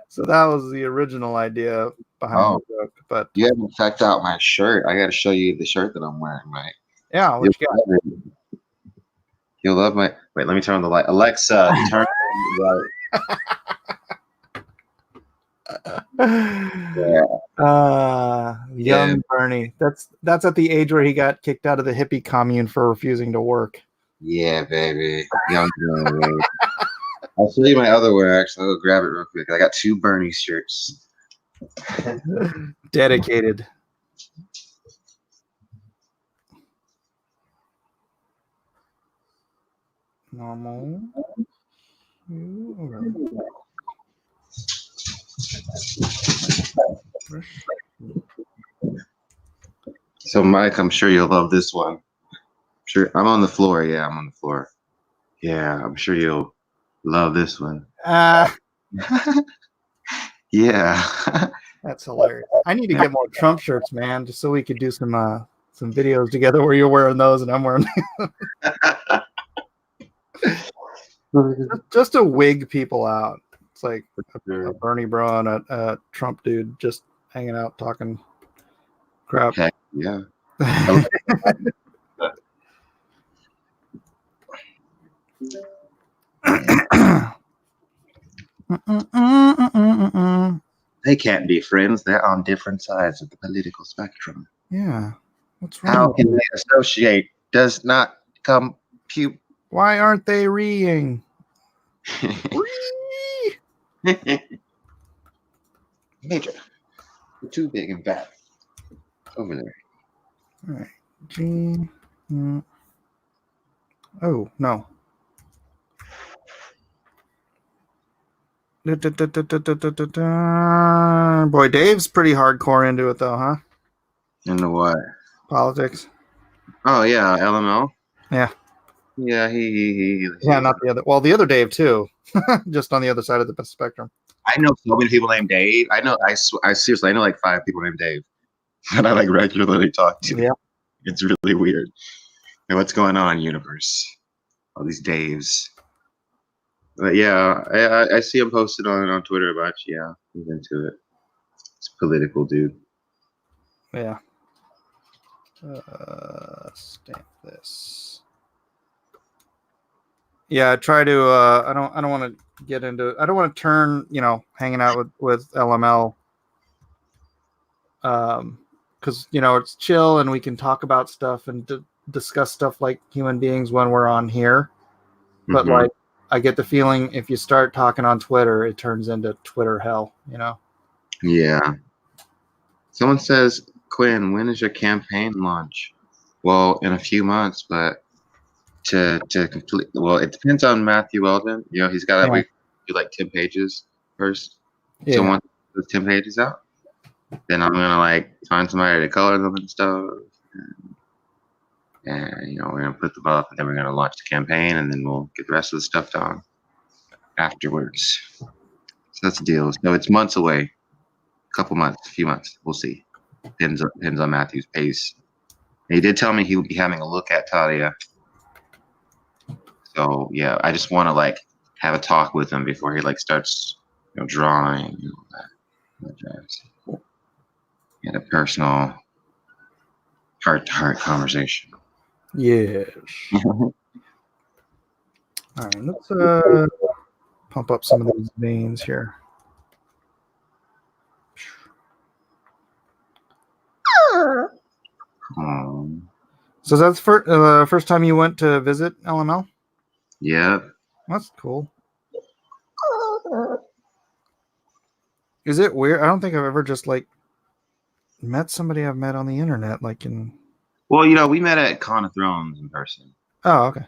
So that was the original idea behind the joke. But You haven't checked out my shirt. I got to show you the shirt that I'm wearing, right? yeah, what you got? You'll love my. Wait, let me turn on the light. Alexa, turn on the light. Young Bernie. That's at the age where he got kicked out of the hippie commune for refusing to work. Yeah, baby. Young Bernie. I'll show you my other wear. Actually, I'll go grab it real quick. I got 2 Bernie shirts. Dedicated. Normal. So, Mike, I'm sure you'll love this one. Sure, I'm on the floor. Yeah, I'm on the floor. Yeah, I'm sure you'll love this one. Yeah. That's hilarious. I need to get more Trump shirts, man, just so we could do some videos together where you're wearing those and I'm wearing just to wig people out. It's like a Bernie bro and a Trump dude just hanging out talking crap. Heck yeah. They can't be friends. They're on different sides of the political spectrum. Yeah. What's wrong? How can they associate? Does not compute. Why aren't they reeing? Major. You're too big and fat. Over there. All right. G. Oh, no. Boy, Dave's pretty hardcore into it, though, huh? Into what? Politics. Oh, yeah, LML. Yeah. Yeah, he Yeah, not the other. Well, the other Dave, too. Just on the other side of the spectrum. I know so many people named Dave. I seriously, I know like 5 people named Dave that I like regularly talk to. Yeah. It's really weird. And what's going on, universe? All these Daves. But yeah, I see him posted on Twitter about you. Yeah, he's into it. It's political, dude. Yeah. Stamp this. Yeah, try to. I don't want to get into. I don't want to turn. Hanging out with LML. Because it's chill and we can talk about stuff and discuss stuff like human beings when we're on here. But like, I get the feeling if you start talking on Twitter, it turns into Twitter hell. Yeah. Someone says, Quinn, when is your campaign launch? Well, in a few months, but to complete, well, it depends on Matthew Weldon. He's got to do like 10 pages first. Yeah. So once those 10 pages out, then I'm gonna like find somebody to color them and stuff, and we're gonna put them up, and then we're gonna launch the campaign, and then we'll get the rest of the stuff done afterwards. So that's the deal. So it's months away, a few months. We'll see. Depends on Matthew's pace. And he did tell me he would be having a look at Talia. So yeah, I just want to like have a talk with him before he like starts drawing that drives. And a personal heart-to-heart conversation. Yes. All right, let's pump up some of these veins here. So that's first time you went to visit LML? Yeah. That's cool. Is it weird? I don't think I've ever just like met somebody I've met on the internet, like in. Well, we met at Con of Thrones in person. Oh, okay.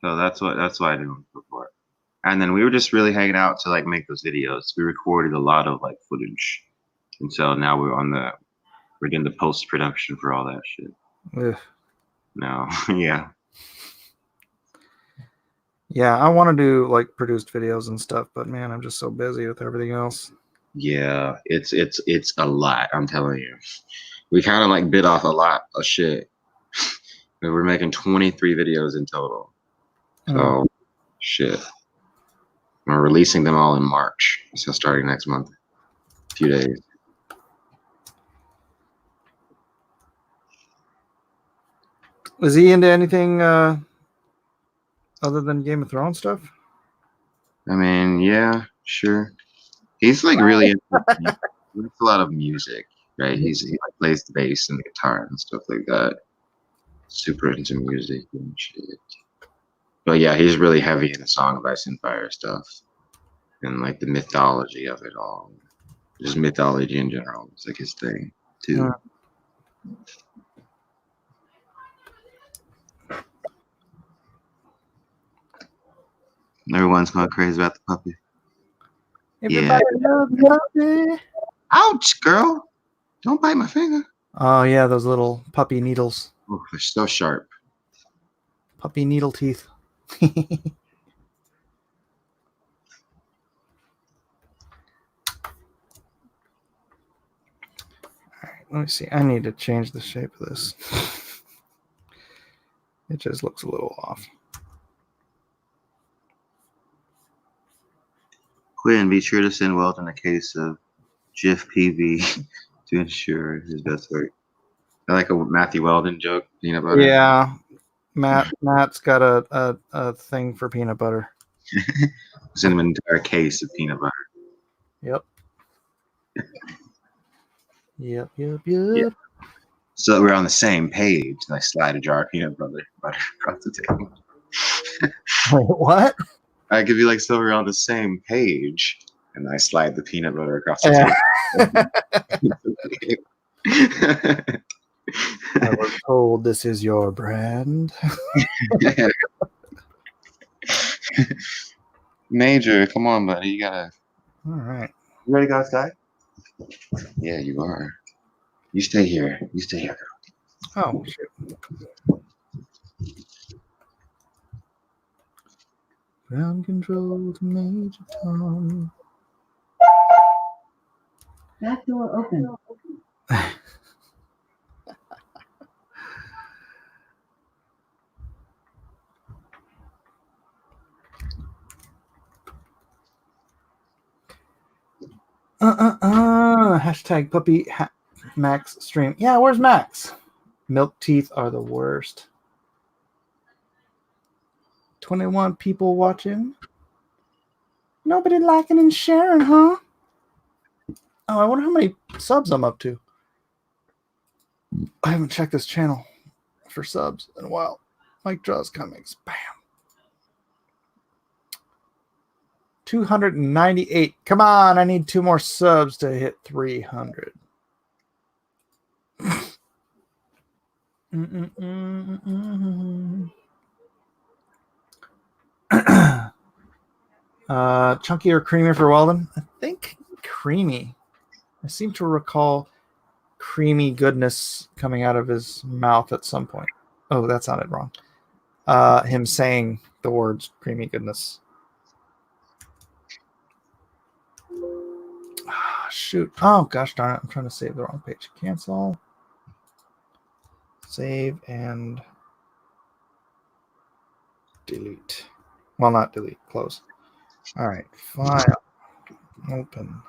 So that's why I didn't before. And then we were just really hanging out to like make those videos. We recorded a lot of like footage, and so now we're doing the post production for all that shit. Ugh. No, yeah. Yeah, I want to do like produced videos and stuff, but man, I'm just so busy with everything else. Yeah, it's a lot. I'm telling you, we kind of like bit off a lot of shit. We're making 23 videos in total. So shit, we're releasing them all in March. So starting next month, a few days. Is he into anything other than Game of Thrones stuff? I mean, yeah, sure. He's like really into a lot of music, right? He like plays the bass and the guitar and stuff like that. Super into music and shit. But yeah, he's really heavy in the Song of Ice and Fire stuff and like the mythology of it all. Just mythology in general. It's like his thing too. Everyone's going crazy about the puppy. Everybody loves the puppy. Ouch, girl! Don't bite my finger. Oh yeah, those little puppy needles. Oh, they're so sharp. Puppy needle teeth. Let me see. I need to change the shape of this. It just looks a little off. Quinn, be sure to send Weldon a case of Jif PV to ensure his best work. I like a Matthew Weldon joke, peanut butter. Yeah, Matt's got a thing for peanut butter. Send him an entire case of peanut butter. Yep. Yep. Yeah. So that we're on the same page, and I slide a jar of peanut butter across the table. Wait, what? I could be like, so we're on the same page, and I slide the peanut butter across the table. I was told this is your brand. Major, come on, buddy. You gotta. All right. You ready, guys? Yeah, you are. You stay here. You stay here. Oh, shit. Ground control to Major Tom. Back door open. Hashtag puppy Max stream. Yeah, where's Max? Milk teeth are the worst. 21 people watching. Nobody liking and sharing, huh? Oh, I wonder how many subs I'm up to. I haven't checked this channel for subs in a while. Mike Draws Comics. Bam. 298. Come on, I need 2 more subs to hit 300. Chunky or creamy for Weldon? I think creamy. I seem to recall creamy goodness coming out of his mouth at some point. Oh, that sounded wrong. Him saying the words creamy goodness. Shoot. Oh, gosh darn it. I'm trying to save the wrong page. Cancel. Save and delete. Well, not delete. Close. All right. File. Open.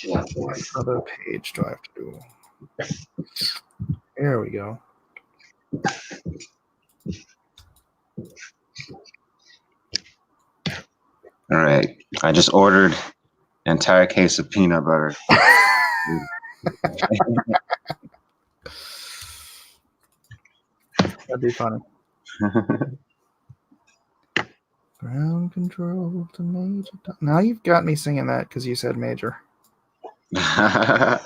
What other page do I have to do? There we go. All right. I just ordered an entire case of peanut butter. That'd be funny. Ground control to Major. Now you've got me singing that because you said Major. All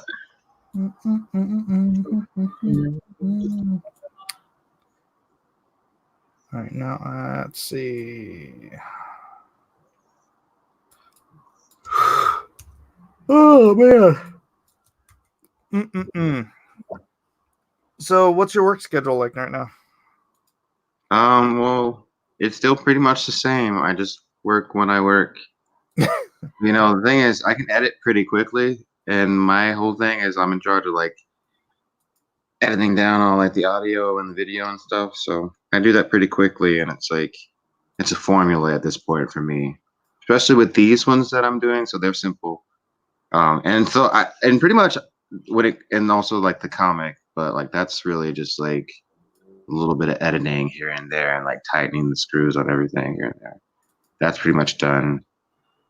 right, now let's see. Oh man. So, what's your work schedule like right now? Well, it's still pretty much the same. I just work when I work. The thing is, I can edit pretty quickly, and my whole thing is I'm in charge of like editing down all like the audio and the video and stuff. So I do that pretty quickly, and it's like it's a formula at this point for me, especially with these ones that I'm doing. So they're simple, and pretty much and also like the comic, but like that's really just like a little bit of editing here and there, and like tightening the screws on everything here and there. That's pretty much done,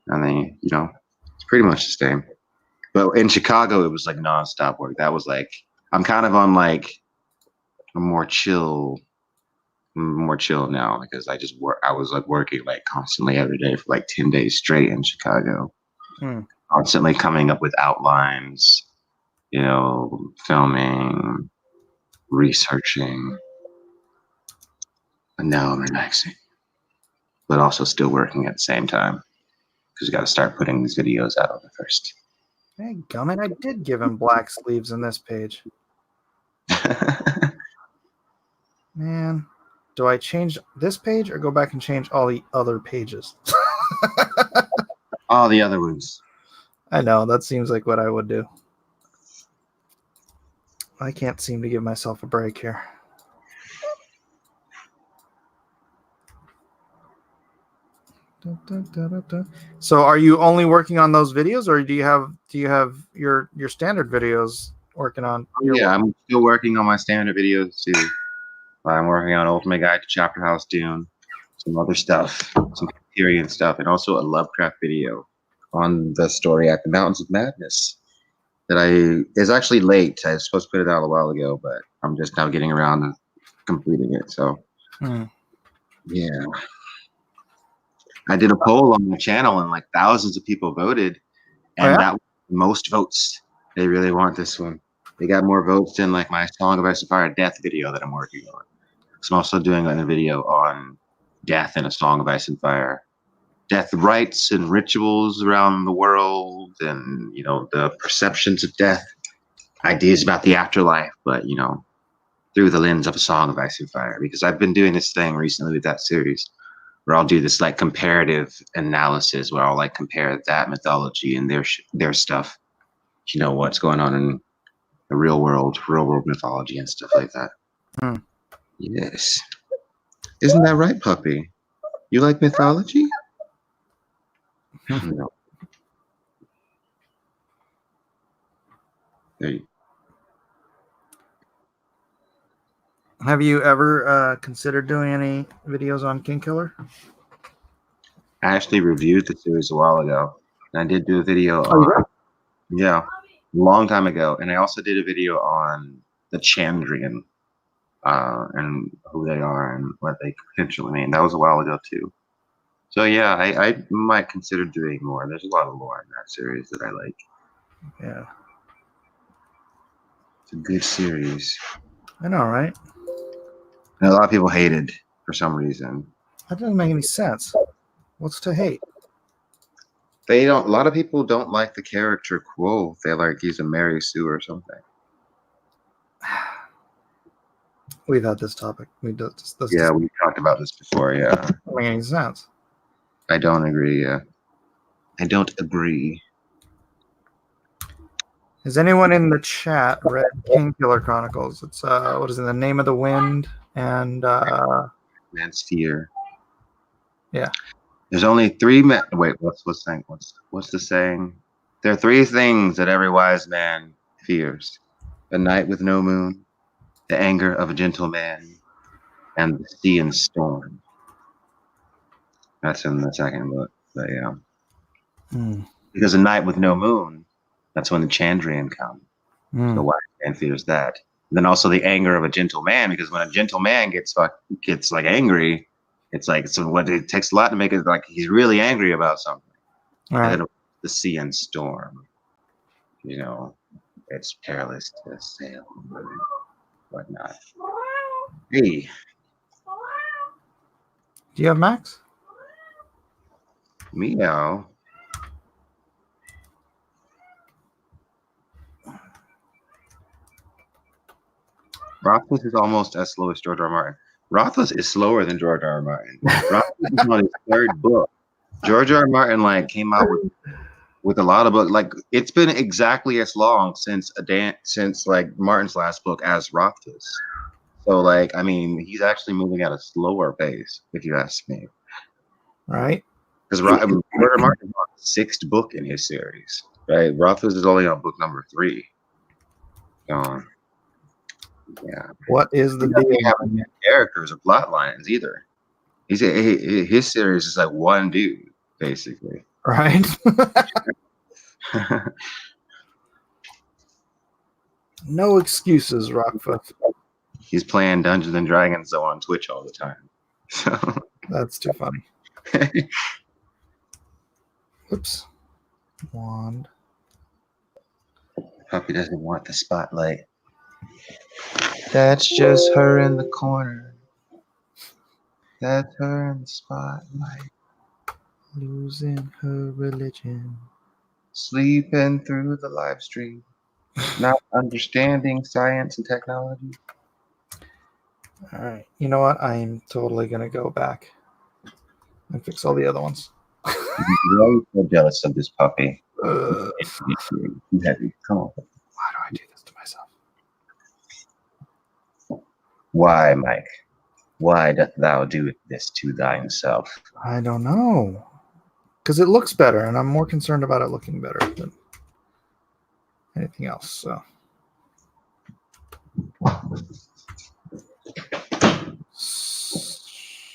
and then it's pretty much the same. But in Chicago, it was like nonstop work. That was like I'm kind of on like a more chill now because I just work. I was like working like constantly every day for like 10 days straight in Chicago, constantly coming up with outlines, filming, researching. And now I'm relaxing. but also still working at the same time because we got to start putting these videos out first. Hey, gummit, I did give him black sleeves in this page. Man, do I change this page or go back and change all the other pages? All the other ones. I know, that seems like what I would do. I can't seem to give myself a break here. So are you only working on those videos, or do you have your standard videos working on your Yeah, I'm still working on my standard videos too. I'm working on Ultimate Guide to Chapter House Dune, some other stuff, some Hyperion stuff, and also a Lovecraft video on the story at the Mountains of Madness that is actually late. I was supposed to put it out a while ago, but I'm just now getting around to completing it. So yeah. I did a poll on my channel and like thousands of people voted, and that was most votes. They really want this one. They got more votes than like my Song of Ice and Fire Death video that I'm working on. So I'm also doing a video on death in A Song of Ice and Fire, death rites and rituals around the world, and the perceptions of death, ideas about the afterlife, but through the lens of A Song of Ice and Fire. Because I've been doing this thing recently with that series, where I'll do this like comparative analysis, where I'll like compare that mythology and their stuff. What's going on in the real world mythology and stuff like that. Yes. Isn't that right, puppy? You like mythology? No. There you. Have you ever considered doing any videos on King Killer? I actually reviewed the series a while ago, and I did do a video a long time ago, and I also did a video on the Chandrian and who they are and what they potentially mean. That was a while ago too. So yeah, I might consider doing more. There's a lot of lore in that series that I like. Yeah, it's a good series. I know, right? And a lot of people hated for some reason. That doesn't make any sense. What's to hate? A lot of people don't like the character Quo. They're like he's a Mary Sue or something. We've had this topic. We we've talked about this before. Yeah, doesn't make any sense. I don't agree. Yeah, I don't agree. Has anyone in the chat read King Killer Chronicles? It's what is it? The Name of the Wind and Man's Fear. Yeah. There's only three men. Wait, what's the saying? There are three things that every wise man fears: a night with no moon, the anger of a gentle man, and the sea and storm. That's in the second book, but yeah. Because a night with no moon, that's when the Chandrian come. The wise man fears that. And then also the anger of a gentle man, because when a gentle man gets like angry, it's like it takes a lot to make it like he's really angry about something. Right. And then the sea and storm, it's perilous to sail and whatnot. Hey, do you have Max? Meow. Rothfuss is almost as slow as George R. R. Martin. Rothfuss is slower than George R. R. Martin. Rothfuss is on his third book. George R. R. Martin came out with a lot of books. Like it's been exactly as long since Martin's last book as Rothfuss. So he's actually moving at a slower pace, if you ask me. Right. Because George R. Martin is on the sixth book in his series. Right. Rothfuss is only on book number 3. Yeah. What is the deal? Characters or plot lines either. His series is like one dude, basically. Right. No excuses, Rockfoot. He's playing Dungeons and Dragons though on Twitch all the time. So that's too funny. Oops. Wand. Puppy doesn't want the spotlight. That's just her in the corner. That's her in the spotlight, Losing her religion. sleeping through the live stream, not understanding science and technology. All right. You know what? I'm totally going to go back and fix all the other ones. Why are you so jealous of this puppy? Why Too heavy. Come on. do I do this to myself? Why, Mike? Why dost thou do this to thyself? I don't know. Because it looks better, and I'm more concerned about it looking better than anything else. So.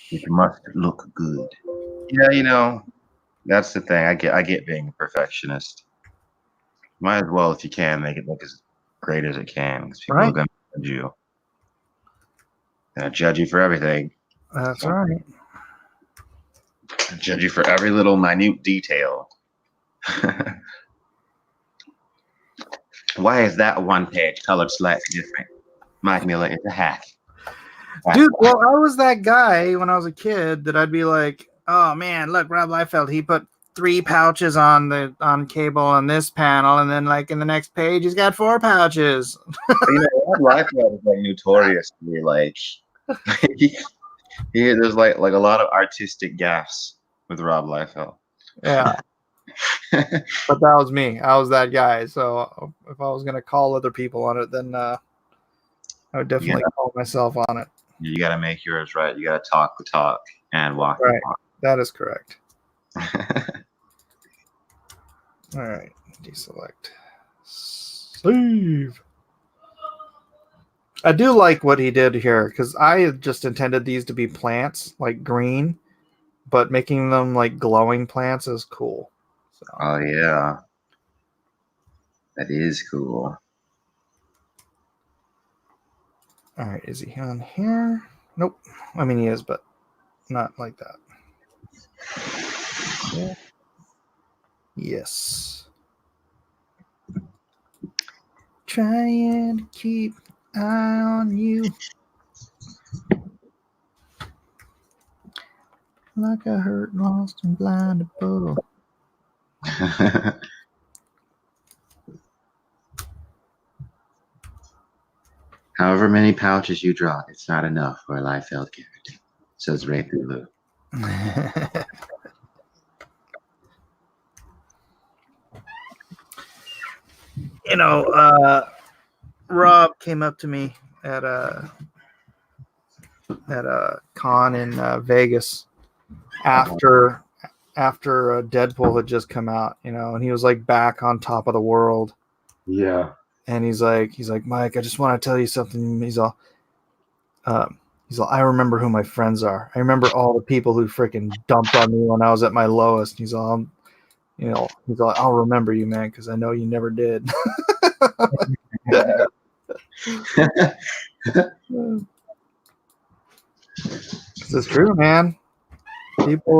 It must look good. Yeah, you know, that's the thing. I get being a perfectionist. Might as well, if you can, make it look as great as it can, because people Right. are gonna judge you. Gonna judge you for everything. That's right. Judge you for every little minute detail. Why is that one page colored slightly different? Mike Miller is a hack. Dude, well, I was that guy when I was a kid that I'd be like, oh man, look, Rob Liefeld, he put 3 pouches on cable on this panel, and then like in the next page he's got 4 pouches. You know, Rob Liefeld is like notoriously like there's like a lot of artistic gaffes with Rob Liefeld. Yeah. But that was me. I was that guy. So if I was gonna call other people on it, then I would definitely call myself on it. You got to make yours right. You got to talk the talk and walk Right. the That is correct. talk. All right. Deselect. Save. I do like what he did here because I had just intended these to be plants, like green, but making them like glowing plants is cool. So. Oh yeah, that is cool. All right, is he on here? Nope. I mean, he is, but not like that. Yeah. Yes. Trying to keep eye on you. Like a hurt, lost, and blinded bull. However many pouches you draw, it's not enough for a Liefeld character, says Ray Thulu. You know, Rob came up to me at a con in Vegas after Deadpool had just come out, you know, and he was like back on top of the world. Yeah. And he's like, Mike, I just want to tell you something. He's all, I remember who my friends are. I remember all the people who freaking dumped on me when I was at my lowest. He's all, I'll remember you, man, because I know you never did. This is true, man. People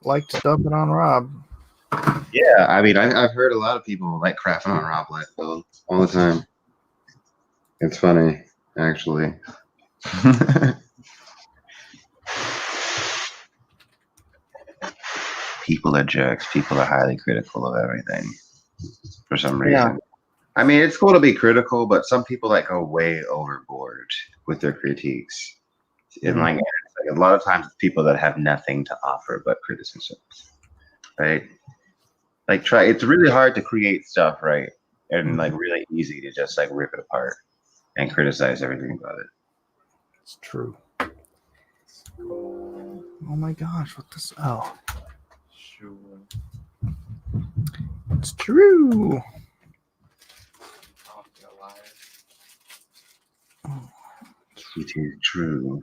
liked dumping on Rob. Yeah, I mean, I've heard a lot of people like crapping on Rob Liefeld all the time. It's funny, actually. People are jerks. People are highly critical of everything for some reason. Yeah. I mean, it's cool to be critical, but some people like go way overboard with their critiques. And like a lot of times, it's people that have nothing to offer but criticism, right? Like it's really hard to create stuff, right? And like really easy to just like rip it apart and criticize everything about it. It's true. Oh my gosh, what this? Oh, Sure. it's true. It is true.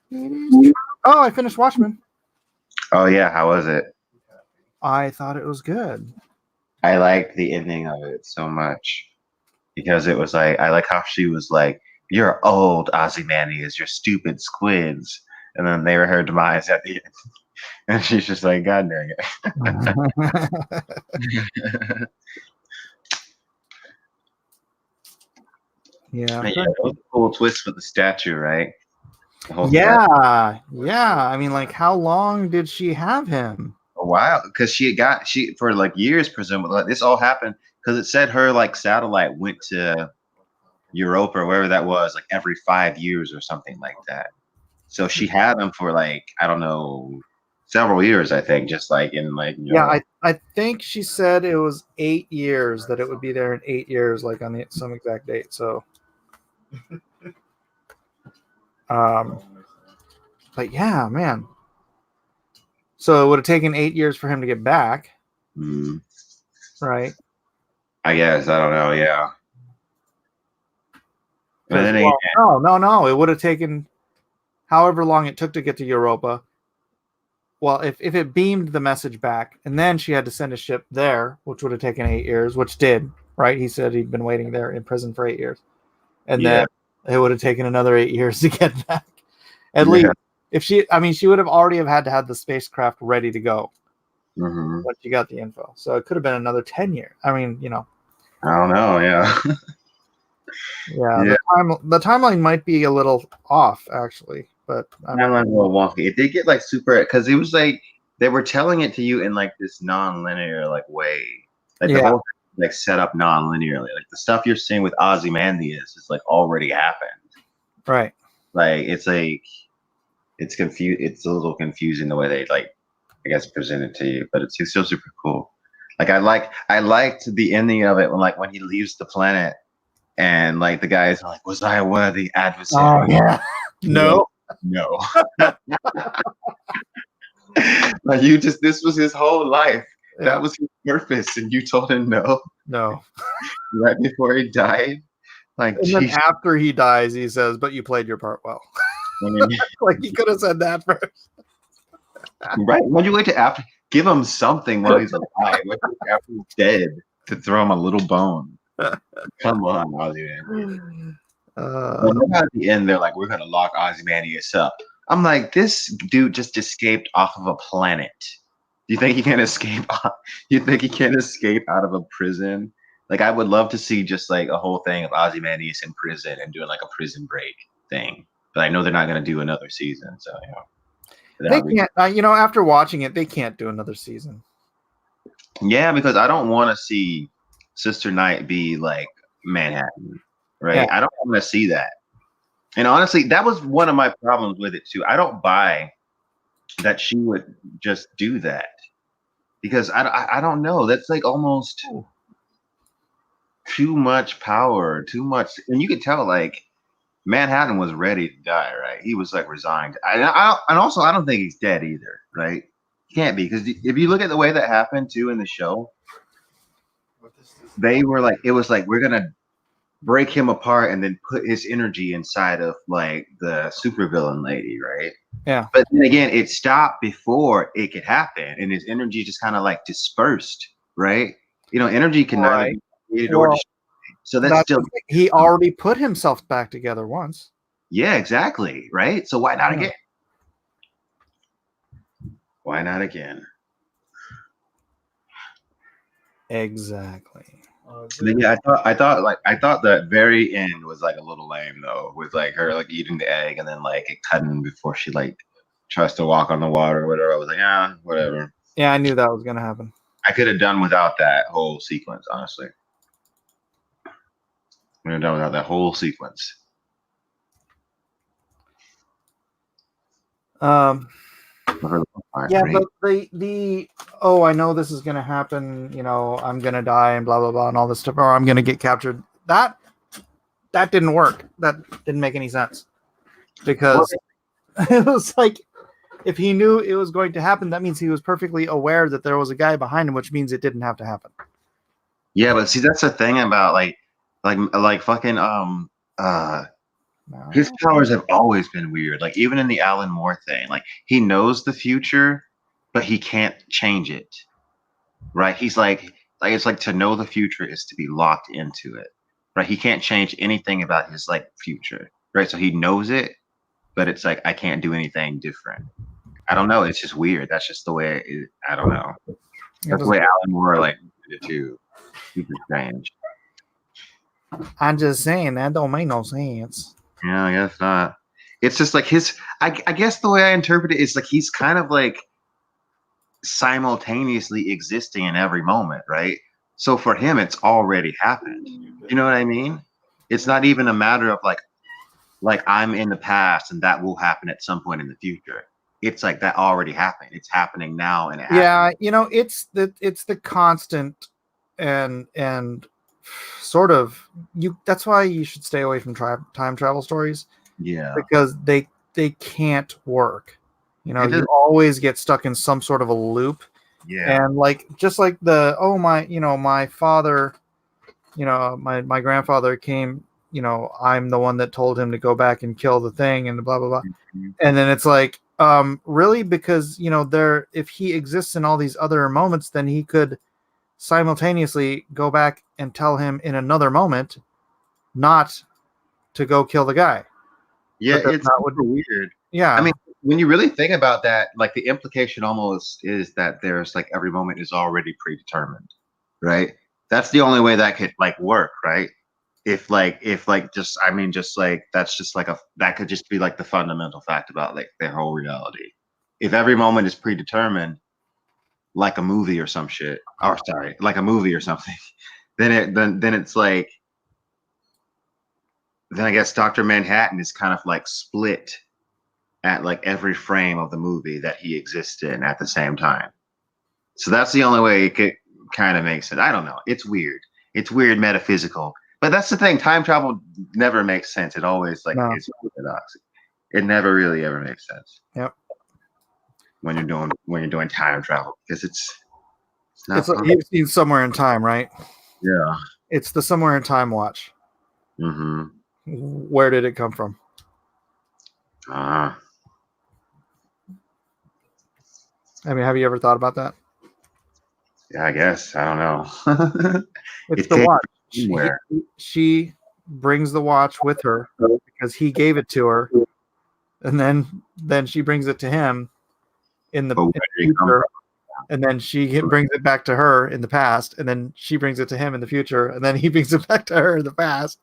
It is. Oh, I finished Watchmen. Oh yeah, how was it? I thought it was good. I liked the ending of it so much because it was like I like how she was like, "You're old, Ozymandias. You're stupid squids," and then they were her demise at the end, and she's just like, "God dang it." Yeah. Yeah, it was a cool twist with the statue, right? The whole Yeah. I mean, like, how long did she have him? a while, because she for like years, presumably. Like, this all happened because it said her like satellite went to Europa or wherever that was, like every 5 years or something like that. So she had him for like, I don't know, several years, I think, just like in like, Yeah, I think she said it was 8 years, that it would be there in 8 years, like on some exact date. So, but yeah, man. So it would have taken 8 years for him to get back, mm, right? I guess, I don't know, yeah. But Because then again, no, it would have taken however long it took to get to Europa. Well, if it beamed the message back, and then she had to send a ship there, which would have taken 8 years, which did, right? He said he'd been waiting there in prison for 8 years, and yeah, then it would have taken another 8 years to get back. At yeah. least, if she would have already have had to have the spacecraft ready to go Hmm. when she got the info. So it could have been another 10 years. I mean, I don't know, yeah. yeah, Yeah. the timeline might be a little off actually, but I mean, Timeline a little wonky. It did get like super, because it was like they were telling it to you in like this non-linear like way. Like the yeah, whole thing, like set up non-linearly. Like the stuff you're seeing with Ozymandias is like already happened. right. Like it's confused. It's a little confusing the way they like, I guess, present it to you, but it's still super cool. Like I liked the ending of it when he leaves the planet and like the guys are like, was I a worthy adversary? Oh yeah, no, No. Like this was his whole life. yeah. That was his purpose, and you told him no No. right before he died. Like, And then geez, after he dies, he says, "But you played your part well." I mean, Like he could have said that first. right? Why'd you wait to after? Give him something while he's alive. Why'd you wait after he's dead to throw him a little bone? Come on, Ozymandias. Well, at the end, they're like, we're gonna lock Ozymandias up. I'm like, this dude just escaped off of a planet. Do you think he can escape? You think he can escape out of a prison? Like, I would love to see just like a whole thing of Ozymandias in prison and doing like a prison break thing. But I know they're not gonna do another season, so they can't. After watching it, they can't do another season. Yeah, because I don't want to see Sister Night be like Manhattan, right? Yeah. I don't want to see that. And honestly, that was one of my problems with it too. I don't buy that she would just do that because I don't know. That's like almost too much power, too much, and you could tell like Manhattan was ready to die, right? He was like resigned. And also I don't think he's dead either, right? He can't be, because if you look at the way that happened too in the show, they were like, it was like, we're gonna break him apart and then put his energy inside of like the supervillain lady, right? Yeah. But then again, it stopped before it could happen, and his energy just kind of like dispersed, right? Energy can neither be created or destroyed. So that's still, he already put himself back together once. yeah, exactly, right? So why not again? Why not again? Exactly. Yeah, I thought that very end was like a little lame though, with like her like eating the egg and then like it cutting before she like tries to walk on the water or whatever. I was like, yeah, whatever. Yeah, I knew that was gonna happen. I could have done without that whole sequence, honestly. I could have done without that whole sequence. Yeah, but the I know this is gonna happen, I'm gonna die and blah blah blah and all this stuff, or I'm gonna get captured. That didn't work. That didn't make any sense. Because it was like, if he knew it was going to happen, that means he was perfectly aware that there was a guy behind him, which means it didn't have to happen. Yeah, but see, that's the thing about like fucking his powers have always been weird. Like even in the Alan Moore thing, like he knows the future, but he can't change it. Right? He's like it's like to know the future is to be locked into it. Right? He can't change anything about his like future. Right? So he knows it, but it's like I can't do anything different. I don't know. It's just weird. That's just the way I don't know. That's the way Alan Moore like did it too. Super strange. I'm just saying that don't make no sense. Yeah, I guess not. It's just like his. I guess the way I interpret it is like he's kind of like simultaneously existing in every moment, right? So for him, it's already happened. You know what I mean? It's not even a matter of like I'm in the past and that will happen at some point in the future. It's like that already happened. It's happening now and it Yeah, happened. you know, it's the constant and sort of you. That's why you should stay away from time travel stories Yeah. because they can't work. You know, It you does. always get stuck in some sort of a loop, Yeah. and like just like the my father, my grandfather came. I'm the one that told him to go back and kill the thing, and blah blah blah. Mhm. And then it's like, really, because there, if he exists in all these other moments, then he could simultaneously go back and tell him in another moment not to go kill the guy. Yeah, But that's it's not what. super weird. I Yeah, mean, when you really think about that, like the implication almost is that there's like every moment is already predetermined, right? That's the only way that could like work, right? If just I mean just like that's just like a that could just be like the fundamental fact about like their whole reality. If every moment is predetermined, like a movie or some shit, or sorry, like a movie or something, then it's like then I guess Dr. Manhattan is kind of like split at like every frame of the movie that he exists in at the same time. So that's the only way it could kind of make sense. I don't know. It's weird. It's weird metaphysical. But that's the thing. Time travel never makes sense. It always like no, is orthodox. It never really ever makes sense yep. when you're doing time travel because it's It's not like possible. you've seen Somewhere in Time, right? Yeah. It's the Somewhere in Time watch. Mm-hmm. Where did it come from? Uh, I mean, have you ever thought about that? yeah, I guess. I don't know. It's It the came watch. from somewhere. She brings the watch with her because he gave it to her, and then she brings it to him in But where the did it come future, and then brings it back to her in the past, and then she brings it to him in the future, and then he brings it back to her in the past.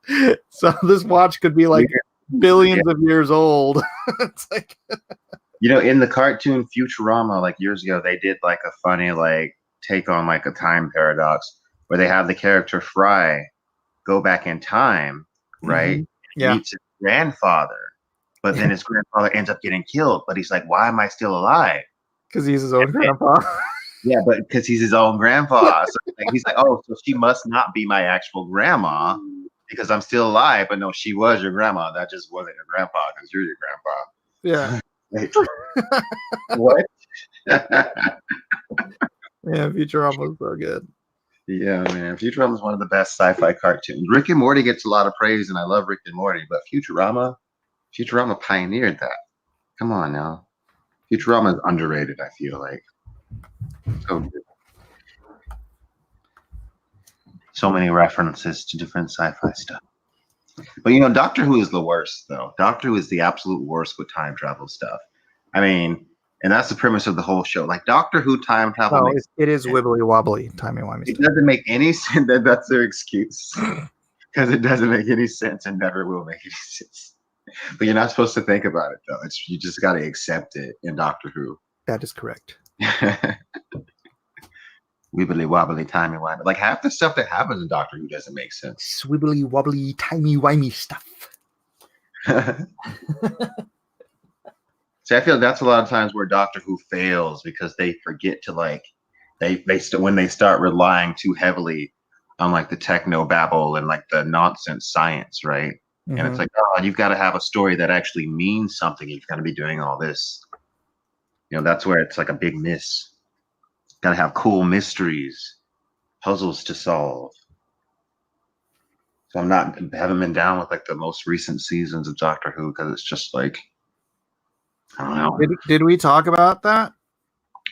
So this watch could be like from? billions of years old. It's like, You know, in the cartoon Futurama, like years ago, they did like a funny like take on like a time paradox where they have the character Fry go back in time, right? Mhm. He Yeah, meets his grandfather, but then his grandfather ends up getting killed. But he's like, "Why am I still alive?" because he's his own grandpa. Yeah, but because he's his own grandpa, so like, he's like, "Oh, so she must not be my actual grandma because I'm still alive." But no, she was your grandma. That just wasn't your grandpa because you're your Yeah, grandpa. Wait, what? yeah. Futurama was so good. Yeah, man. Futurama is one of the best sci-fi cartoons. Rick and Morty gets a lot of praise, and I love Rick and Morty, but Futurama pioneered that. Come on now. Futurama is underrated, I feel like. So good. So many references to different sci-fi stuff. But you know, Doctor Who is the worst, though. Doctor Who is the absolute worst with time travel stuff. I mean, and that's the premise of the whole show. Like Doctor Who time travel No, makes it is wibbly wobbly, timey wimey it stuff. doesn't make any sense. That's their excuse because it doesn't make any sense and never will make any sense. But you're not supposed to think about it though. It's you just gotta accept it in Doctor Who. That is correct. Wibbly wobbly, timey wimey. Like half the stuff that happens in Doctor Who doesn't make sense. Swibbly wobbly, timey wimey stuff. See, I feel that's a lot of times where Doctor Who fails because they forget to like when they start relying too heavily on like the techno babble and like the nonsense science, right? And it's Mhm. like, oh, you've got to have a story that actually means something. You've got to be doing all this. You know, that's where it's like a big miss. Got to have cool mysteries, puzzles to solve. So haven't been down with like the most recent seasons of Doctor Who because it's just like I don't know Did we talk about that?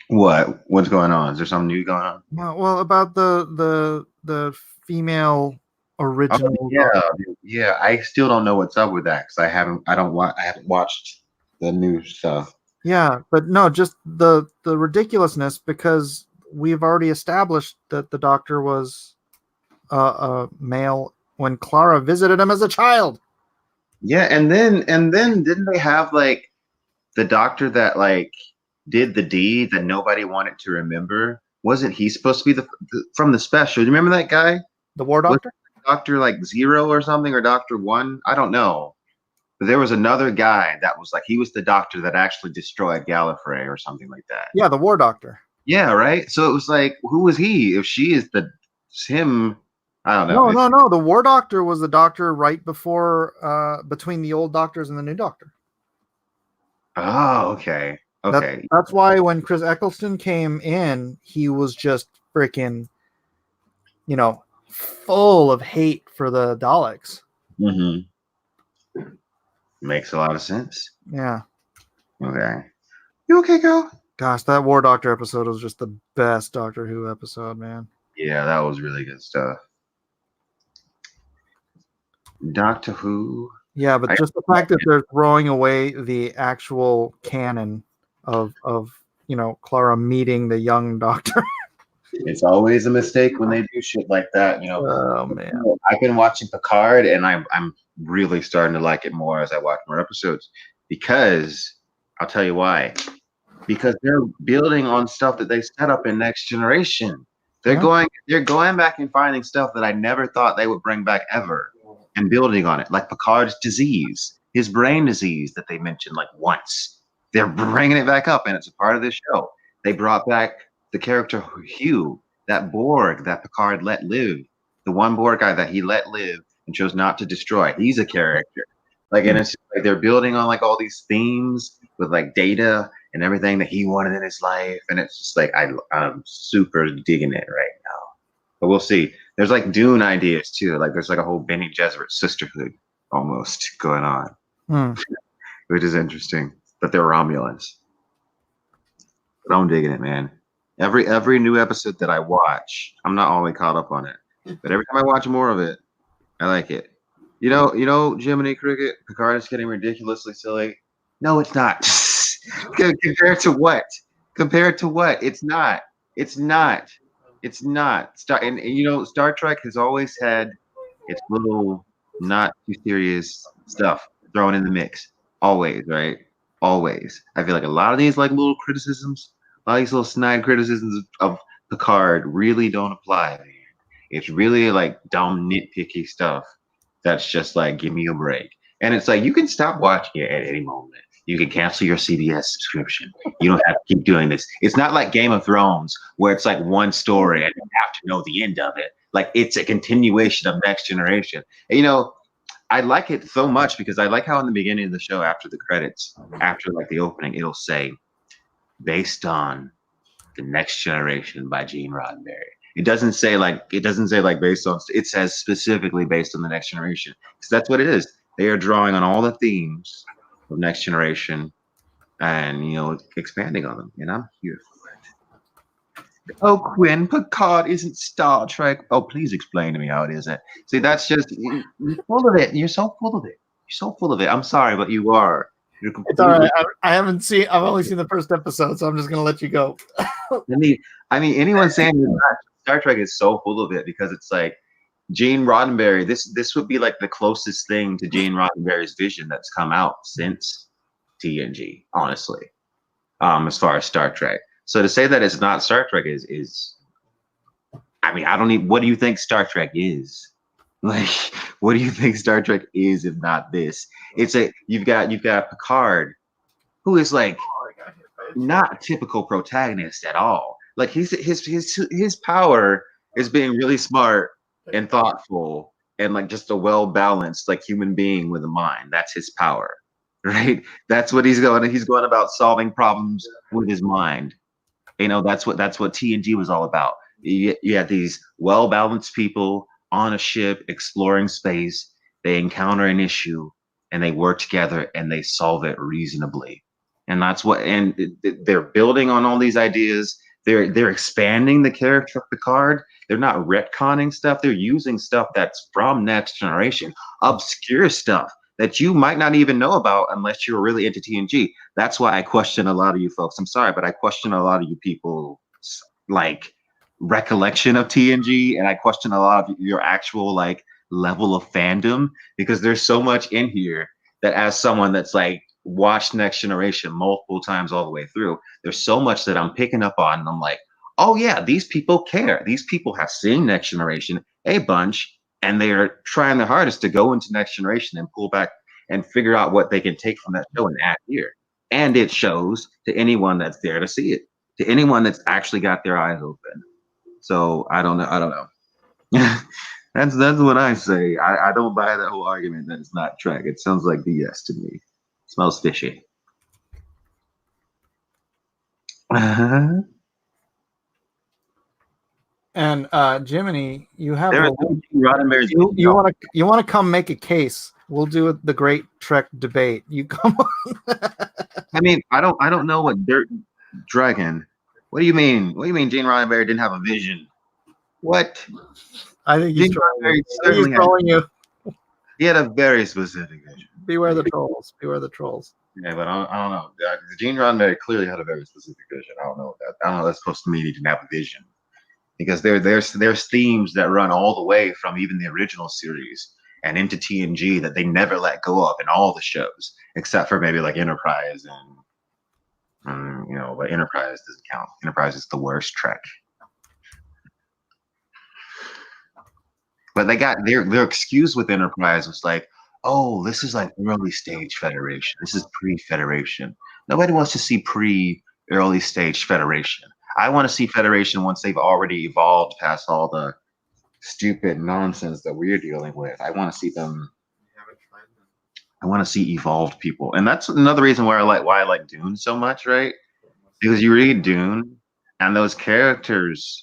what's going on. Is there something new going on? Well, about the female Oh original. yeah, yeah. I still don't know what's up with that because I haven't watched the new stuff. Yeah, but no, just the ridiculousness because we've already established that the Doctor was a male when Clara visited him as a child. Yeah, and then didn't they have like the doctor that like did the deed that nobody wanted to remember? Wasn't he supposed to be from the special? Do you remember that guy? The War Was Doctor? Doctor like Zero or something or Doctor One? I don't know. But there was another guy that was like he was the doctor that actually destroyed Gallifrey or something like that. Yeah, the War Doctor. Yeah, right. So it was like, who was he? If she is him, I don't know. No. The War Doctor was the doctor right before, between the old doctors and the new doctor. Oh, okay, okay. That's why when Chris Eccleston came in, he was just freaking, full of hate for the Daleks. Mm-hmm. Makes a lot of sense. Yeah. Okay. You okay, girl? Gosh, that War Doctor episode was just the best Doctor Who episode, man. Yeah, that was really good stuff. Doctor Who. Yeah, but just the fact that they're throwing away the actual canon of Clara meeting the young Doctor. It's always a mistake when they do shit like that. Oh man. I've been watching Picard, and I'm really starting to like it more as I watch more episodes because I'll tell you why. Because they're building on stuff that they set up in Next Generation. They're going back and finding stuff that I never thought they would bring back ever and building on it, like Picard's disease, his brain disease that they mentioned like once. They're bringing it back up, and it's a part of this show. They brought back the character Hugh, that Borg that Picard let live, the one Borg guy that he let live and chose not to destroy. He's a character. Like, and it's just like they're building on like all these themes with like Data and everything that he wanted in his life, and it's just like I'm super digging it right now. But we'll see. There's like Dune ideas too. Like there's like a whole Bene Gesserit sisterhood almost going on, which is interesting. But they're Romulans. But I'm digging it, man. Every new episode that I watch, I'm not always caught up on it, but every time I watch more of it, I like it. Jiminy Cricket, Picard is getting ridiculously silly. No, it's not. Compared to what? Compared to what? It's not. It's not. It's not. Star Trek has always had its little not too serious stuff thrown in the mix. Always, right? Always. I feel like a lot of these like little criticisms, a lot of these little snide criticisms of Picard really don't apply. Man. It's really like dumb nitpicky stuff. That's just like give me a break. And it's like you can stop watching it at any moment. You can cancel your CBS subscription. You don't have to keep doing this. It's not like Game of Thrones where it's like one story and you have to know the end of it. Like it's a continuation of Next Generation. And, I like it so much because I like how in the beginning of the show, after the credits, after like the opening, it'll say based on the Next Generation by Gene Roddenberry. It doesn't say like based on. It says specifically based on the Next Generation because that's what it is. They are drawing on all the themes of Next Generation and expanding on them, and I'm here for it. Oh, Quinn, Picard isn't Star Trek. Oh, please explain to me how it isn't. See, that's just you're full of it. You're so full of it. You're so full of it. I'm sorry, but you are. It's all right. I've only seen the first episode, so I'm just gonna let you go. I mean, anyone saying Star Trek is so full of it because it's like Gene Roddenberry. This would be like the closest thing to Gene Roddenberry's vision that's come out since TNG, honestly. As far as Star Trek, so to say that it's not Star Trek is, I mean, I don't even. What do you think Star Trek is? Like, what do you think Star Trek is if not this? You've got Picard, who is like not a typical protagonist at all. Like his power is being really smart and thoughtful and like just a well balanced like human being with a mind. That's his power, right? That's what he's going. He's going about solving problems with his mind. That's what TNG was all about. You had these well balanced people on a ship exploring space. They encounter an issue and they work together and they solve it reasonably. And that's what, and they're building on all these ideas. They're expanding the character of Picard. They're not retconning stuff. They're using stuff that's from Next Generation, obscure stuff that you might not even know about unless you're really into TNG. That's why I question a lot of you folks. I'm sorry, but I question a lot of you people like recollection of TNG, and I question a lot of your actual like level of fandom because there's so much in here that as someone that's like watched Next Generation multiple times all the way through, there's so much that I'm picking up on, and I'm like, oh yeah, these people care. These people have seen Next Generation a bunch, and they are trying their hardest to go into Next Generation and pull back and figure out what they can take from that show and add here. And it shows to anyone that's there to see it, to anyone that's actually got their eyes open. So I don't know. That's what I say. I don't buy that whole argument that it's not Trek. It sounds like BS to me. It smells fishy. And Jiminy, you have There is the, Roddenberry's you want to come make a case. We'll do the Great Trek debate. You come on. I mean, I don't know what Dirt Dragon. What do you mean? What do you mean Gene Roddenberry didn't have a vision? What? I think he's Gene trolling you. Roddenberry certainly He's trolling you. He had a very specific vision. Beware the trolls. Beware the trolls. Yeah, but I don't know. Gene Roddenberry clearly had a very specific vision. I don't know what that. I don't know what that's supposed to mean. He didn't have a vision, because there's themes that run all the way from even the original series and into TNG that they never let go of in all the shows, except for maybe like Enterprise and but Enterprise doesn't count. Enterprise is the worst Trek. But they got their excuse with Enterprise was like, oh, this is like early stage Federation. This is pre-Federation. Nobody wants to see pre-early stage Federation. I want to see Federation once they've already evolved past all the stupid nonsense that we're dealing with. I want to see them. I want to see evolved people, and that's another reason why I like Dune so much, right? Because you read Dune, and those characters,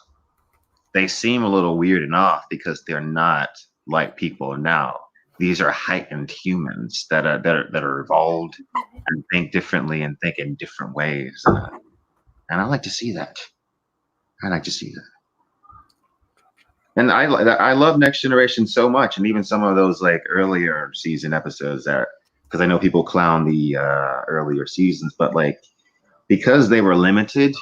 they seem a little weird and off because they're not like people now. These are heightened humans that are evolved and think differently and think in different ways, and I like to see that. I like to see that. And I love Next Generation so much, and even some of those like earlier season episodes that, because I know people clown the earlier seasons, but like because they were limited,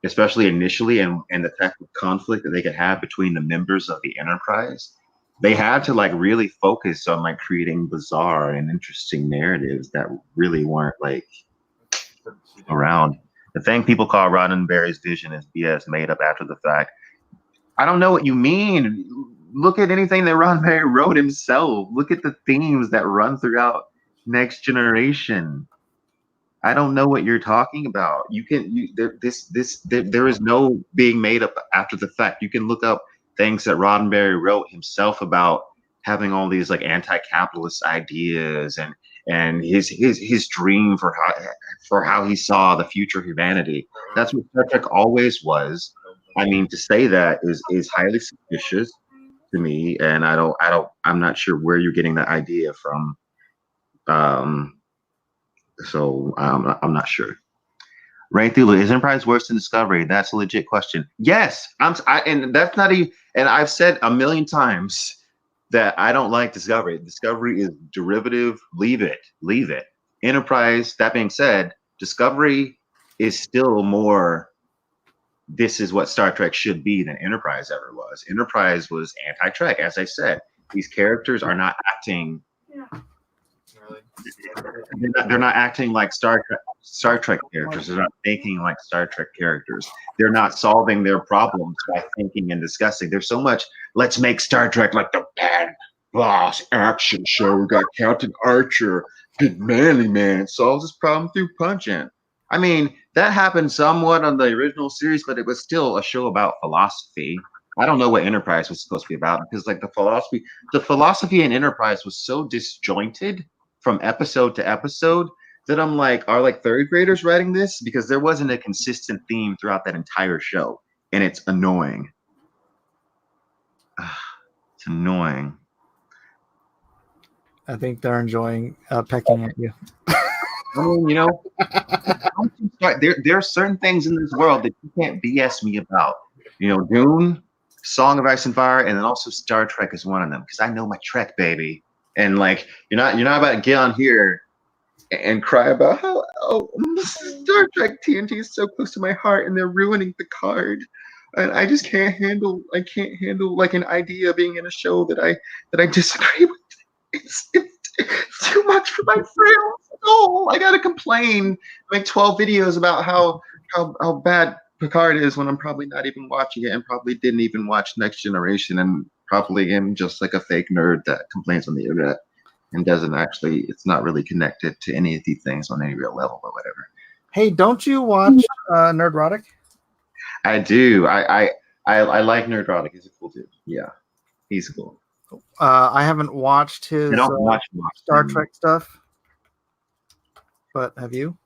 especially initially, and the type of conflict that they could have between the members of the Enterprise, they had to like really focus on like creating bizarre and interesting narratives that really weren't like around. The thing people call Roddenberry's vision is BS, made up after the fact. I don't know what you mean. Look at anything that Roddenberry wrote himself. Look at the themes that run throughout Next Generation. I don't know what you're talking about. There is no being made up after the fact. You can look up things that Roddenberry wrote himself about having all these like anti-capitalist ideas and his dream for how he saw the future of humanity. That's what Star Trek always was. I mean, to say that is highly suspicious to me, and I'm not sure where you're getting that idea from. So I'm not sure. Ray Thulu, is Enterprise worse than Discovery? That's a legit question. Yes, and that's not and I've said a million times that I don't like Discovery. Discovery is derivative. Leave it. Enterprise. That being said, Discovery is still more. This is what Star Trek should be than Enterprise ever was. Enterprise was anti-Trek, as I said. These characters are not acting. Yeah. They're not acting like Star Trek characters. They're not thinking like Star Trek characters. They're not solving their problems by thinking and discussing. There's so much. Let's make Star Trek like the bad boss action show. We got Captain Archer, big manly man, solves his problem through punching. I mean, that happened somewhat on the original series, but it was still a show about philosophy. I don't know what Enterprise was supposed to be about, because like the philosophy in Enterprise was so disjointed from episode to episode that I'm like, are like third graders writing this? Because there wasn't a consistent theme throughout that entire show, and it's annoying. It's annoying. I think they're enjoying pecking at you. I mean, there are certain things in this world that you can't BS me about. Dune, Song of Ice and Fire, and then also Star Trek is one of them, because I know my Trek, baby. And like, you're not about to get on here and cry about how Star Trek TNT is so close to my heart and they're ruining the card, and I just can't handle like an idea being in a show that I disagree with. It's It's too much for my frail soul. I gotta complain, make 12 videos about how bad Picard is when I'm probably not even watching it and probably didn't even watch Next Generation and probably am just like a fake nerd that complains on the internet and doesn't actually, it's not really connected to any of these things on any real level or whatever. Hey, don't you watch Nerdrotic? I do. I like Nerdrotic. He's a cool dude. Yeah, he's cool. I haven't watched his I don't watch Star him. Trek stuff, but have you?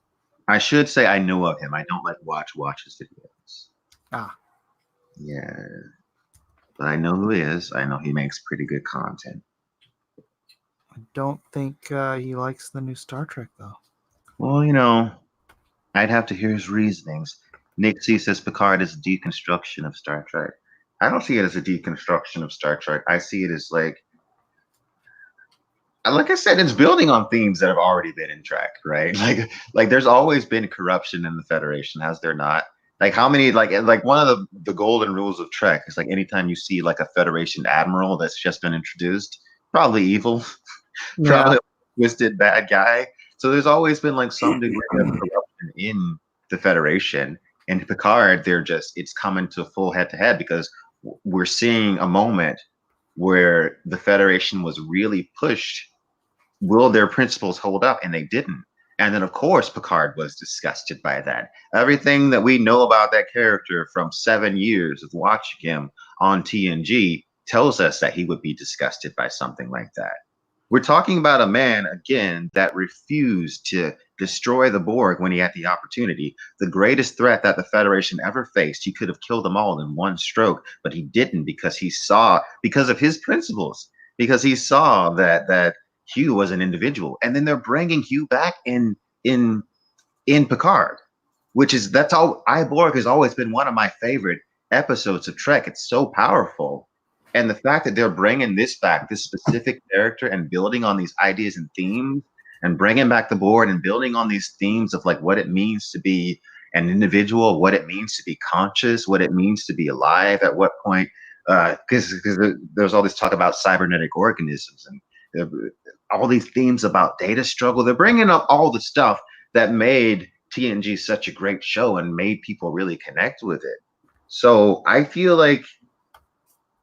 I should say I know of him. I don't like watch his videos. Ah. Yeah. But I know who he is. I know he makes pretty good content. I don't think he likes the new Star Trek, though. Well, you know, I'd have to hear his reasonings. Nick C says Picard is a deconstruction of Star Trek. I don't see it as a deconstruction of Star Trek. I see it as like I said, it's building on themes that have already been in Trek, right? Like there's always been corruption in the Federation, has there not? Like how many like one of the golden rules of Trek is like anytime you see like a Federation admiral that's just been introduced, probably evil, probably a twisted bad guy. So there's always been like some degree of corruption in the Federation. And Picard, it's coming to full head to head because we're seeing a moment where the Federation was really pushed. Will their principles hold up? And they didn't. And then, of course, Picard was disgusted by that. Everything that we know about that character from 7 years of watching him on TNG tells us that he would be disgusted by something like that. We're talking about a man, again, that refused to destroy the Borg when he had the opportunity. The greatest threat that the Federation ever faced, he could have killed them all in one stroke, but he didn't because because of his principles, because he saw that Hugh was an individual. And then they're bringing Hugh back in Picard, that's all. Borg has always been one of my favorite episodes of Trek. It's so powerful. And the fact that they're bringing this back, this specific character, and building on these ideas and themes, and bringing back the Board and building on these themes of like what it means to be an individual, what it means to be conscious, what it means to be alive, at what point, because there's all this talk about cybernetic organisms and all these themes about data struggle. They're bringing up all the stuff that made TNG such a great show and made people really connect with it. So I feel like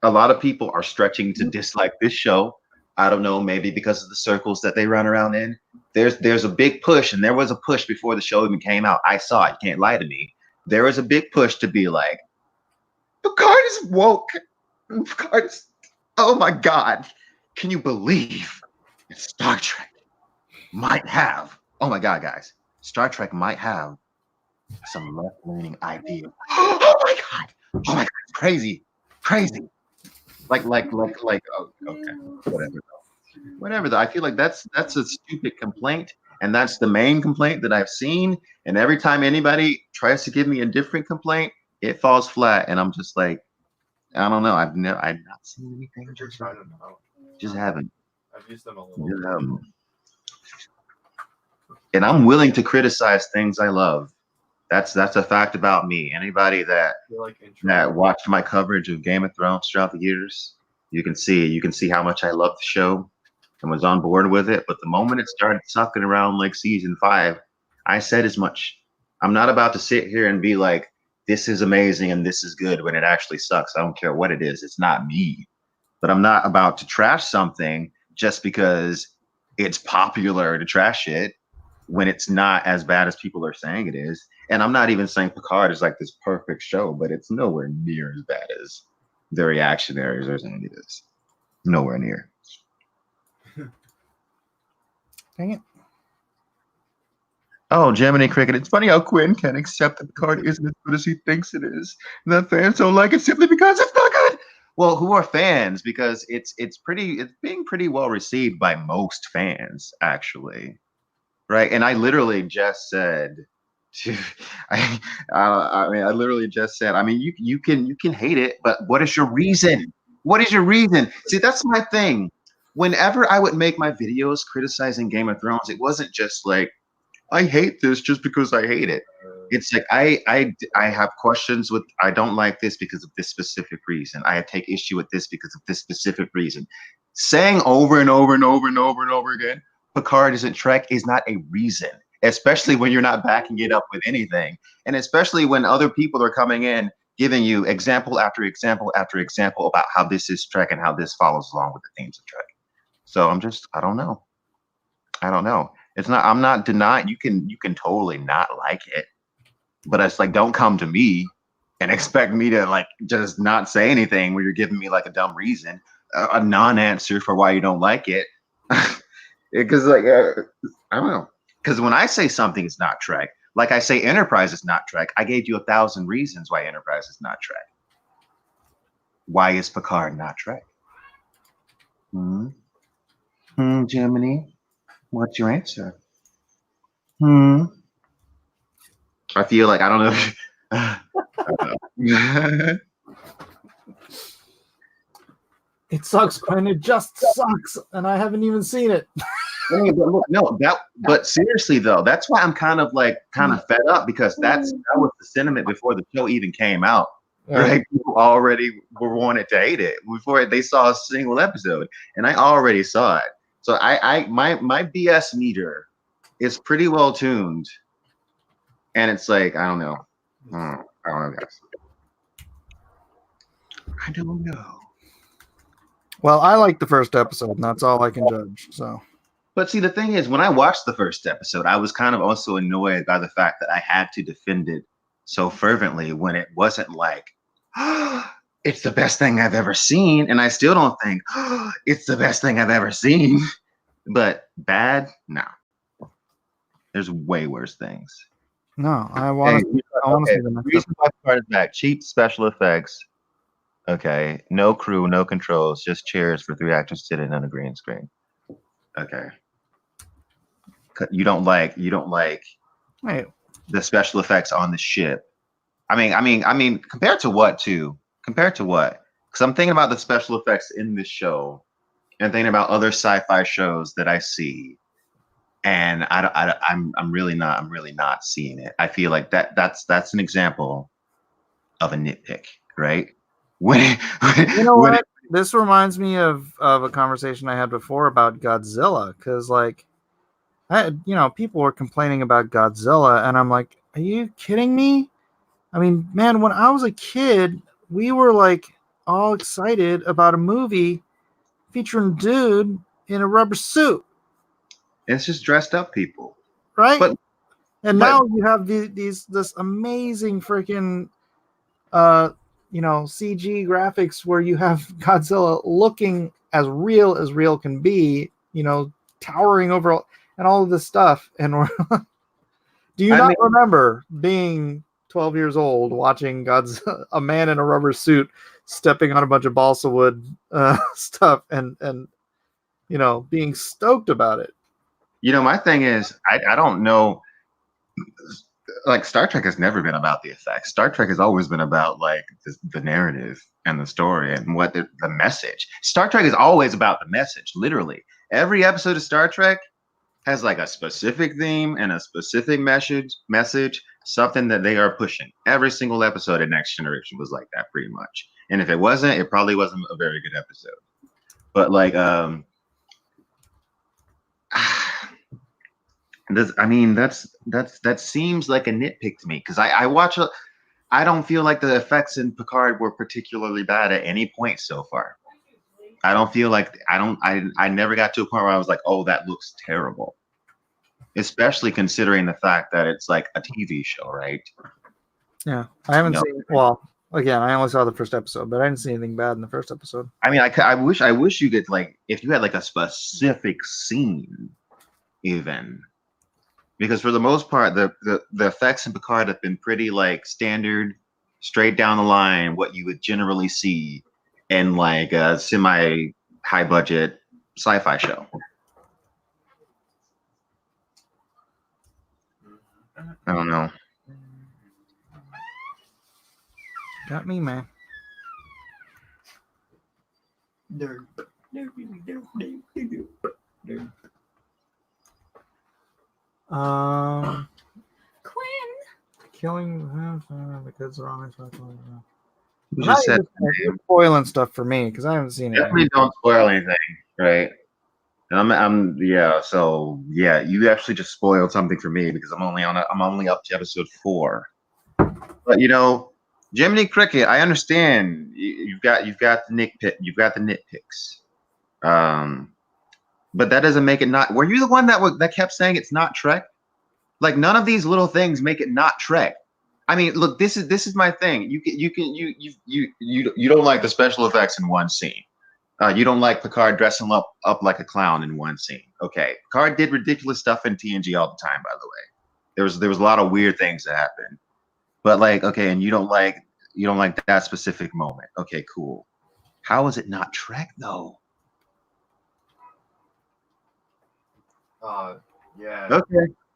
a lot of people are stretching to dislike this show. I don't know, maybe because of the circles that they run around in. There's a big push, and there was a push before the show even came out. I saw it. You can't lie to me. There was a big push to be like, Picard is woke. Picard is, oh my God. Can you believe that Star Trek might have, oh my God, guys, Star Trek might have some left-leaning idea. Oh my God. Oh my God. It's crazy. Crazy. Like, oh, okay, whatever though. I feel like that's a stupid complaint, and that's the main complaint that I've seen. And every time anybody tries to give me a different complaint, it falls flat, and I'm just like, I don't know. I've not seen anything. Just haven't. I've used them a little. And I'm willing to criticize things I love. That's a fact about me. Anybody that watched my coverage of Game of Thrones throughout the years, you can see how much I love the show and was on board with it. But the moment it started sucking around like season 5, I said as much. I'm not about to sit here and be like, this is amazing and this is good when it actually sucks. I don't care what it is. It's not me. But I'm not about to trash something just because it's popular to trash it when it's not as bad as people are saying it is. And I'm not even saying Picard is like this perfect show, but it's nowhere near as bad as the reactionaries are saying it is. Nowhere near. Dang it. Oh, Gemini Cricket. It's funny how Quinn can't accept that Picard isn't as good as he thinks it is. And that fans don't like it simply because it's not good. Well, who are fans? Because it's being pretty well received by most fans, actually. Right. And I literally just said I literally just said, I mean, you can hate it, but what is your reason? What is your reason? See, that's my thing. Whenever I would make my videos criticizing Game of Thrones, it wasn't just like, I hate this just because I hate it. It's like I have questions with, I don't like this because of this specific reason. I take issue with this because of this specific reason. saying over and over and over and over and over again, Picard isn't Trek is not a reason, especially when you're not backing it up with anything. And especially when other people are coming in, giving you example after example after example about how this is Trek and how this follows along with the themes of Trek. So I don't know. It's not, I'm not denying you can totally not like it, but it's like, don't come to me and expect me to like just not say anything when you're giving me like a dumb reason, a non-answer for why you don't like it. Because like I don't know. Because when I say something is not Trek, like I say Enterprise is not Trek, I gave you 1,000 reasons why Enterprise is not Trek. Why is Picard not Trek? Germany, what's your answer? I feel like I don't know. I don't know. It sucks, Quinn. It just sucks, and I haven't even seen it. But seriously though, that's why I'm kind of fed up, because that was the sentiment before the show even came out. Right? People already were wanted to hate it before they saw a single episode, and I already saw it. So my BS meter is pretty well tuned, and it's like I don't know, guys. I don't know. Well, I like the first episode, and that's all I can judge. So, but see, the thing is, when I watched the first episode, I was kind of also annoyed by the fact that I had to defend it so fervently when it wasn't like, oh, it's the best thing I've ever seen, and I still don't think it's the best thing I've ever seen. But bad, no. There's way worse things. No, I want to. Okay. The reason why Picard is back: cheap special effects. Okay, no crew, no controls, just chairs for 3 actors sitting on a green screen. Okay. You don't like Wait. the special effects on the ship. I mean, compared to what too? Compared to what? Because I'm thinking about the special effects in this show, and thinking about other sci-fi shows that I see, and I'm really not seeing it. I feel like that's an example of a nitpick, right? When you know what? This reminds me of a conversation I had before about Godzilla, because like, people were complaining about Godzilla, and I'm like, are you kidding me? I mean, man, when I was a kid, we were like all excited about a movie featuring a dude in a rubber suit. It's just dressed up people, right? Now you have this amazing freaking CG graphics where you have Godzilla looking as real can be, towering over and all of this stuff. And do you not remember being 12 years old watching a man in a rubber suit stepping on a bunch of balsa wood stuff and being stoked about it? My thing is, I don't know. Like, Star Trek has never been about the effects. Star Trek has always been about like the narrative and the story and what the message. Star Trek is always about the message. Literally, every episode of Star Trek has like a specific theme and a specific message, something that they are pushing. Every single episode of Next Generation was like that, pretty much. And if it wasn't, it probably wasn't a very good episode. But like, that seems like a nitpick to me, because I watch I don't feel like the effects in Picard were particularly bad at any point so far. I don't feel like I never got to a point where I was like, oh, that looks terrible. Especially considering the fact that it's like a TV show, right? Yeah, I haven't seen. Well, again, I only saw the first episode, but I didn't see anything bad in the first episode. I mean, I wish you could, like, if you had like a specific scene, even. Because for the most part, the effects in Picard have been pretty like standard, straight down the line, what you would generally see in like a semi high budget sci-fi show. I don't know. Got me, man. Quinn. Killing the kids are on his You How just you said just you're spoiling stuff for me because I haven't seen it. definitely don't spoil anything, right? Yeah. So yeah, you actually just spoiled something for me because I'm only up to episode 4. But Jiminy Cricket, I understand you've got the nitpicks. But that doesn't make it not. Were you the one that kept saying it's not Trek? Like none of these little things make it not Trek. I mean, look, this is my thing. You don't like the special effects in one scene. You don't like Picard dressing up like a clown in one scene. Okay, Picard did ridiculous stuff in TNG all the time. By the way, there was a lot of weird things that happened. But like, okay, and you don't like that specific moment. Okay, cool. How is it not Trek though? Yeah.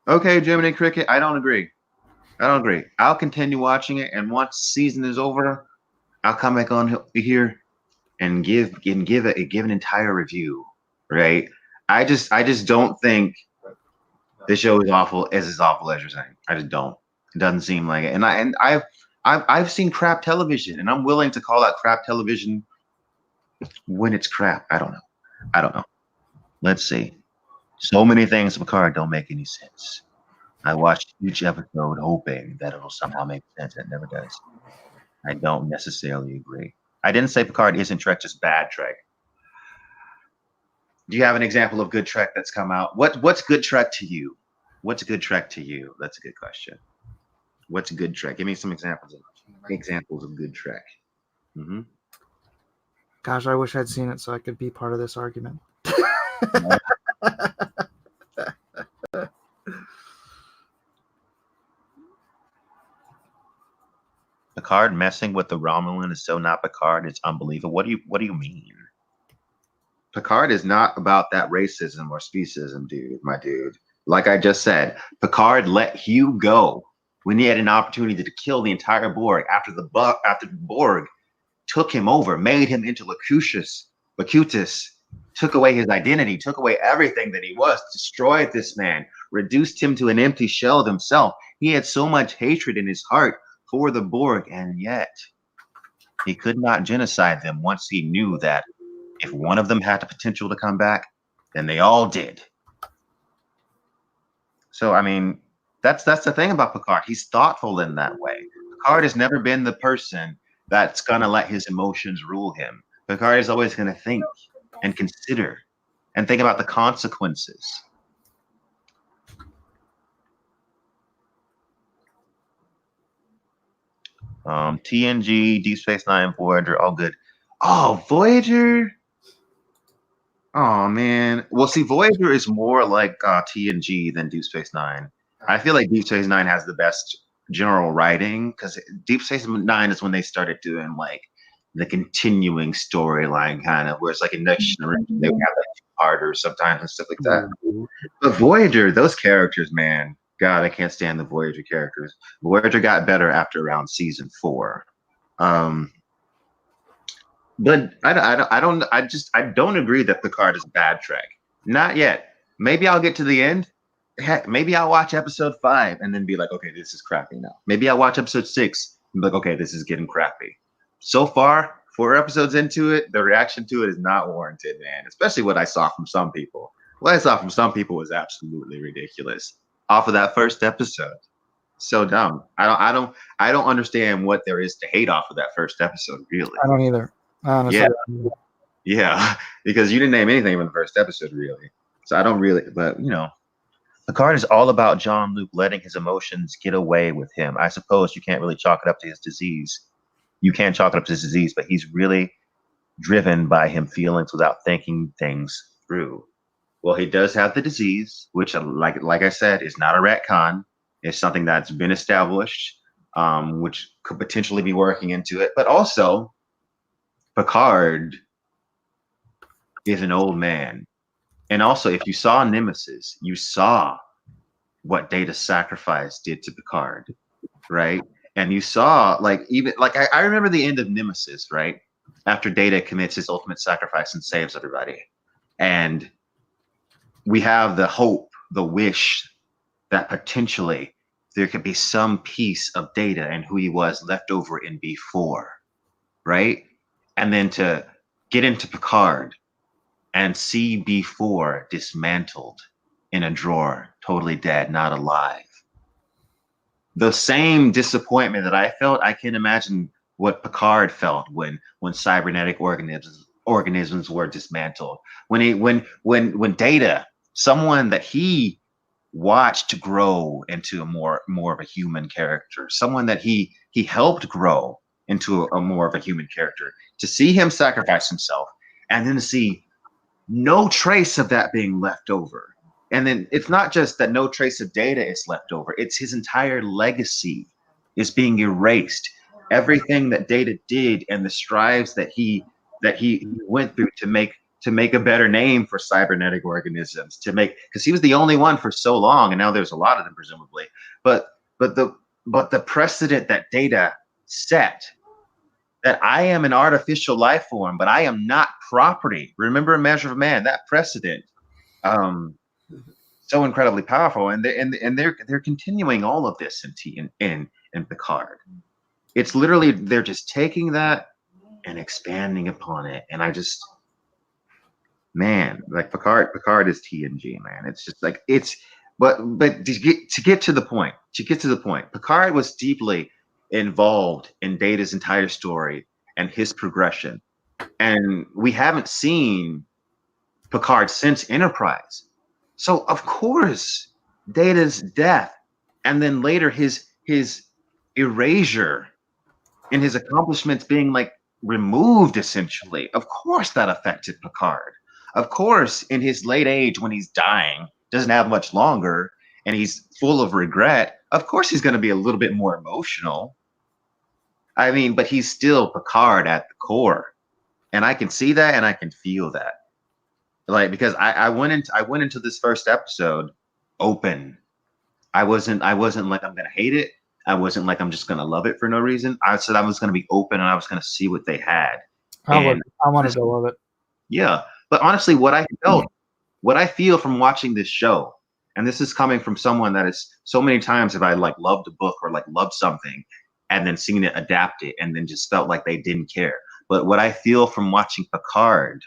Okay, Gemini Cricket. I don't agree. I'll continue watching it, and once the season is over, I'll come back on here and give an entire review. Right? I just don't think the show is as awful as you're saying. I just don't. It doesn't seem like it. And I've seen crap television, and I'm willing to call out crap television when it's crap. I don't know. Let's see. So many things Picard don't make any sense. I watched each episode hoping that it'll somehow make sense. It never does. I don't necessarily agree. I didn't say Picard isn't Trek, just bad Trek. Do you have an example of good Trek that's come out? What's good Trek to you? What's good Trek to you? That's a good question. What's good Trek? Give me some examples of good Trek. Mm-hmm. Gosh, I wish I'd seen it so I could be part of this argument. Picard messing with the Romulan is so not Picard. It's unbelievable. What do you mean? Picard is not about that racism or speciesism, my dude. Like I just said, Picard let Hugh go when he had an opportunity to kill the entire Borg after the Borg took him over, made him into Locutus, took away his identity, took away everything that he was, destroyed this man, reduced him to an empty shell of himself. He had so much hatred in his heart for the Borg, and yet he could not genocide them once he knew that if one of them had the potential to come back, then they all did. So, I mean, that's the thing about Picard. He's thoughtful in that way. Picard has never been the person that's going to let his emotions rule him. Picard is always going to think and consider and think about the consequences. TNG, Deep Space Nine, Voyager, all good. Oh, Voyager. Oh man. Well, see, Voyager is more like TNG than Deep Space Nine. I feel like Deep Space Nine has the best general writing because Deep Space Nine is when they started doing like the continuing storyline kind of where it's like a next generation. They would have like 2-parters sometimes and stuff like that. But Voyager, those characters, man, God, I can't stand the Voyager characters. Voyager got better after around season 4. But I don't agree that Picard is a bad Trek. Not yet. Maybe I'll get to the end. Heck, maybe I'll watch episode 5 and then be like, okay, this is crappy now. Maybe I'll watch episode 6 and be like, okay, this is getting crappy. So far, 4 episodes into it, the reaction to it is not warranted, man. Especially what I saw from some people. What I saw from some people was absolutely ridiculous. Off of that first episode. So dumb. I don't understand what there is to hate off of that first episode, really. I don't either. Honestly. Yeah, because you didn't name anything in the first episode, really. So I don't really, but Picard is all about Jean-Luc letting his emotions get away with him. I suppose you can't really chalk it up to his disease. You can chalk it up to his disease, but he's really driven by him feelings without thinking things through. Well, he does have the disease, which, like I said, is not a retcon. It's something that's been established, which could potentially be working into it. But also, Picard is an old man. And also, if you saw Nemesis, you saw what Data's sacrifice did to Picard, right? And you saw, I remember the end of Nemesis, right? After Data commits his ultimate sacrifice and saves everybody. And we have the hope, the wish that potentially there could be some piece of Data and who he was left over in B4. right? And then to get into Picard and see B4 dismantled in a drawer, totally dead, not alive. The same disappointment that I felt, I can imagine what Picard felt when cybernetic organisms were dismantled. When Data, someone that he watched grow into a more of a human character, someone that he helped grow into a more of a human character, to see him sacrifice himself and then to see no trace of that being left over. And then it's not just that no trace of Data is left over, it's his entire legacy is being erased. Everything that Data did and the strives that he went through to make a better name for cybernetic organisms, to make, because he was the only one for so long, and now there's a lot of them presumably. But the precedent that Data set, that I am an artificial life form, but I am not property. Remember, a measure of man, that precedent, so incredibly powerful, and they're continuing all of this in Picard. It's literally, they're just taking that and expanding upon it, and I just, man, like Picard is TNG, man. It's just like but to get to the point, Picard was deeply involved in Data's entire story and his progression, and we haven't seen Picard since Enterprise. So of course, Data's death and then later his erasure and his accomplishments being like removed essentially, of course that affected Picard. Of course, in his late age, when he's dying, doesn't have much longer, and he's full of regret, of course he's going to be a little bit more emotional. I mean, but he's still Picard at the core, and I can see that and I can feel that. Like, because I went into this first episode open. I wasn't like I'm gonna hate it. I wasn't like I'm just gonna love it for no reason. I said I was gonna be open and I was gonna see what they had. I wanted to love it. Yeah, but honestly, what I feel from watching this show, and this is coming from someone that is, so many times have I like loved a book or like loved something, and then seen it adapted, and then just felt like they didn't care. But what I feel from watching Picard,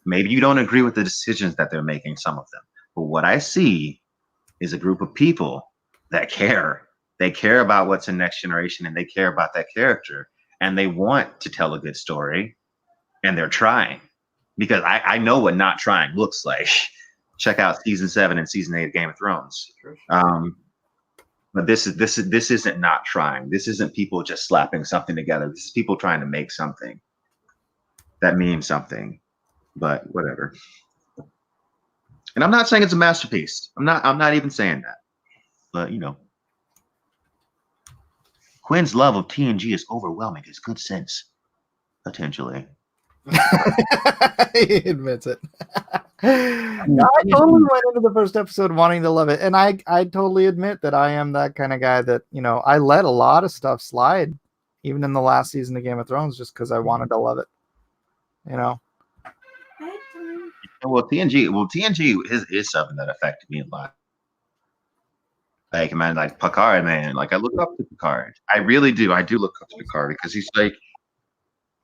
maybe you don't agree with the decisions that they're making, some of them, but what I see is a group of people that care. They care about what's in Next Generation, and they care about that character, and they want to tell a good story, and they're trying. Because I know what not trying looks like. Check out season 7 and season 8 of Game of Thrones. But this isn't not trying. This isn't people just slapping something together. This is people trying to make something that means something. But whatever. And I'm not saying it's a masterpiece. I'm not even saying that. But you know, Quinn's love of TNG is overwhelming his good sense, potentially. He admits it. I totally went into the first episode wanting to love it, and I totally admit that I am that kind of guy that, you know, I let a lot of stuff slide, even in the last season of Game of Thrones, just because I wanted to love it. You know. Well, TNG is something that affected me a lot. Like, man, like Picard, man, like I look up to Picard. I really do. I do look up to Picard because he's like,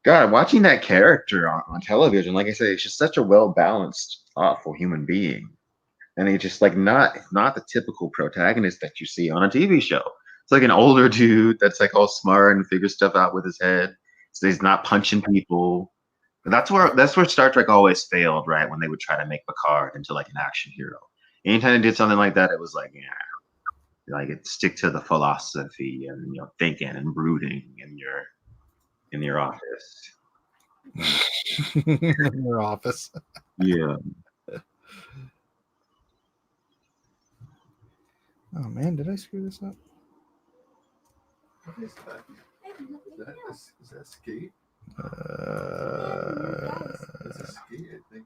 God, watching that character on television, like I say, it's just such a well-balanced, thoughtful human being. And he's just like not the typical protagonist that you see on a TV show. It's like an older dude that's like all smart and figures stuff out with his head. So he's not punching people. But that's where Star Trek always failed, right? When they would try to make Picard into like an action hero. Anytime they did something like that, it was like, yeah, like it stick to the philosophy and, you know, thinking and brooding in your office. In your office. Yeah. Oh man, did I screw this up? What is that? Is that skate? That's a skate, I think.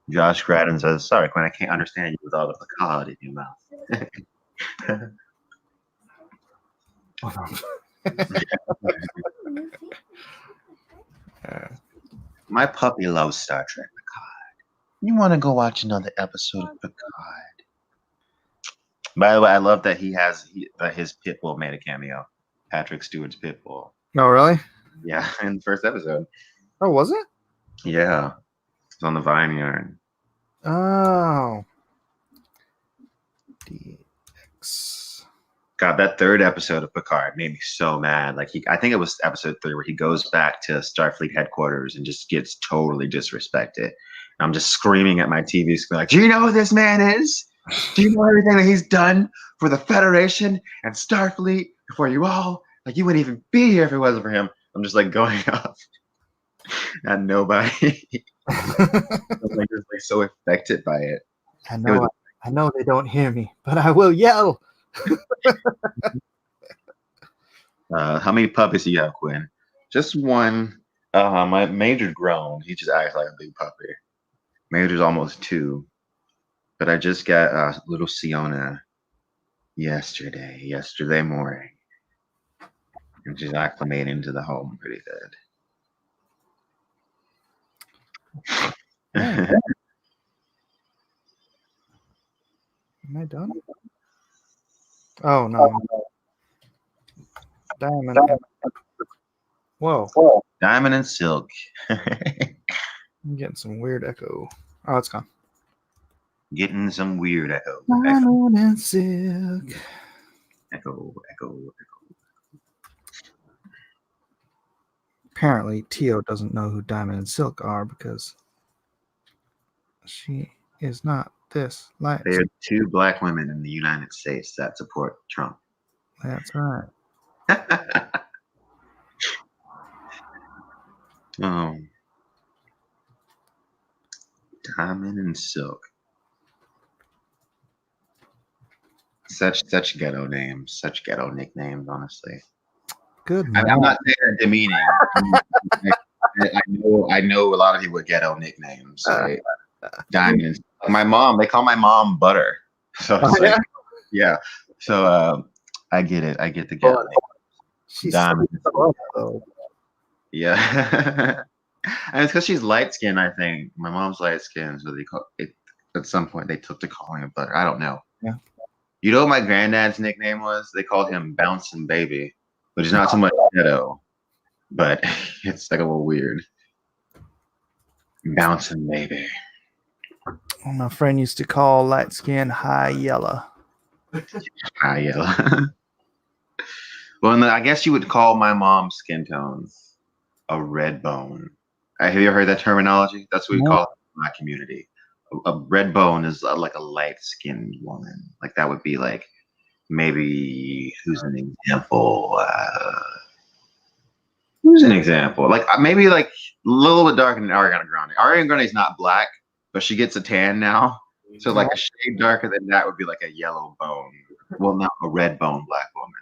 Josh Gradden says, sorry, Quinn, I can't understand you with all the Picard in your mouth. My puppy loves Star Trek Picard. You want to go watch another episode of Picard? By the way, I love that his pit bull made a cameo. Patrick Stewart's pit bull. No, really? Yeah, in the first episode. Oh, was it? Yeah, it's on the vineyard. Oh. DX. God, that third episode of Picard made me so mad. Like I think it was episode 3 where he goes back to Starfleet headquarters and just gets totally disrespected. And I'm just screaming at my TV screen, like, "Do you know who this man is? Do you know everything that he's done for the Federation and Starfleet for you all? Like, you wouldn't even be here if it wasn't for him." I'm just like going off, and nobody was like just like so affected by it. I know they don't hear me, but I will yell. How many puppies do you have, Quinn? Just one. My Major grown. He just acts like a big puppy. Major's almost 2. But I just got little Siona yesterday morning. And she's acclimating into the home pretty good. Yeah. Am I done? Oh, no. Diamond. Whoa. Diamond and Silk. I'm getting some weird echo. Oh, it's gone. Getting some weird echo. Diamond and Silk. Echo. Apparently, Tio doesn't know who Diamond and Silk are because she is not this light. There are 2 black women in the United States that support Trump. That's right. Diamond and Silk. Such ghetto names, such ghetto nicknames, honestly. Good. I'm not saying they're demeaning. I know a lot of people with ghetto nicknames. Right? Diamond and Silk. My mom, they call my mom Butter. So it's like, yeah. So I get it. I get the ghetto name. She's Diamond. so Yeah. And it's because she's light skinned, I think. My mom's light skinned, so they call it at some point they took to calling her Butter. I don't know. Yeah. You know what my granddad's nickname was? They called him Bouncing Baby, which is not so much ghetto, but it's like a little weird. Bouncing Baby. Well, my friend used to call light skin high yellow. High yellow. Well, and I guess you would call my mom's skin tone a red bone. Have you ever heard that terminology? That's what we call it in my community. A red bone is like a light-skinned woman. Like that would be like maybe who's an example? Like maybe like a little bit darker than Ariana Grande. Ariana Grande is not black, but she gets a tan now. So like a shade darker than that would be like a yellow bone. Well, not a red bone black woman.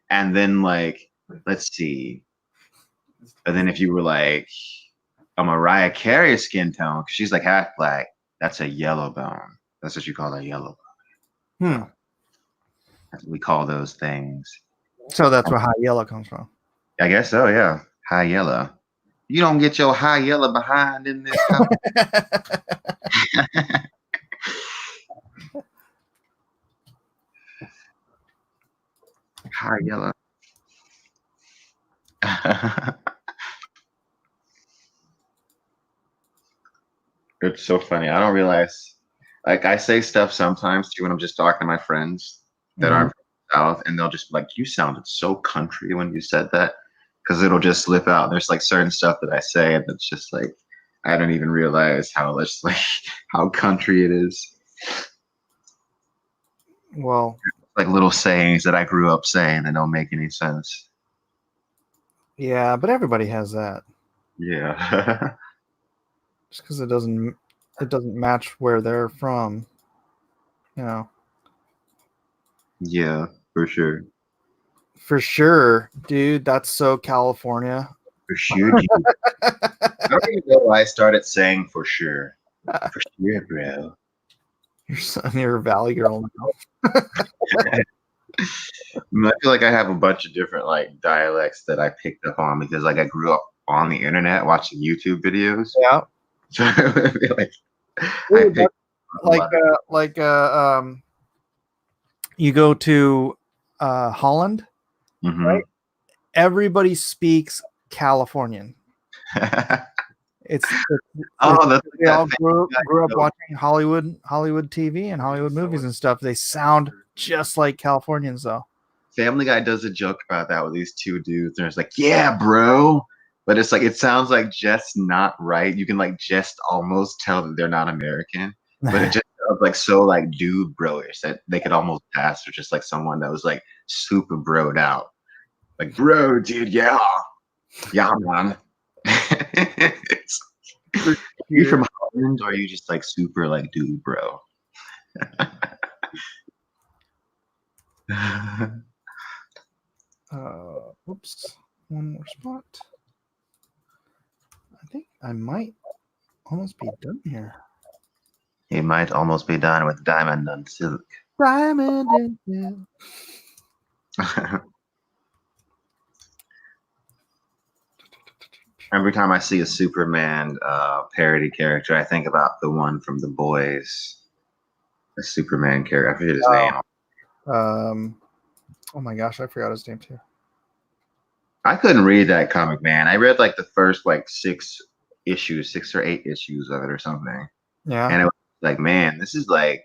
And then like, let's see. And then if you were like a Mariah Carey skin tone, because she's like half black, that's a yellow bone. That's what you call a yellow bone. That's what we call those things. So that's where high yellow comes from. I guess so, yeah. High yellow. You don't get your high yellow behind in this house. High yellow. It's so funny. I don't realize, like, I say stuff sometimes too when I'm just talking to my friends that aren't from the South, and they'll just be like, "You sounded so country when you said that," because it'll just slip out. There's like certain stuff that I say, and it's just like I don't even realize how how country it is. Well, like little sayings that I grew up saying that don't make any sense. yeah, but everybody has that. Yeah. Just because it doesn't match where they're from, you know. Yeah, for sure. For sure, dude. That's so California. For sure. I don't even know why I started saying for sure. For sure, bro. You're a Valley girl now. I feel like I have a bunch of different like dialects that I picked up on because like I grew up on the internet watching YouTube videos. Yeah. So I feel like you go to Holland, right? Everybody speaks Californian. It's Oh, that's they all that grew up show. watching Hollywood TV and Hollywood movies and stuff. They sound just like Californians, though. Family Guy does a joke about that with these two dudes, and it's like, yeah, bro. But it's like it sounds like just not right. You can like just almost tell that they're not American, but it just sounds like so like dude bro-ish that they could almost pass for just like someone that was like super broed out. Like, bro, dude, yeah, man. It's, you from Holland, or are you just like super like dude bro? Oops, one more spot. I think I might almost be done here. He might almost be done with Diamond and Silk. Diamond and Silk. Every time I see a Superman parody character, I think about the one from The Boys. The Superman character. I forget his name. Oh my gosh, I forgot his name too. I couldn't read that comic, man. I read like the first like 6 or 8 issues of it or something. Yeah. And it was like, man, this is like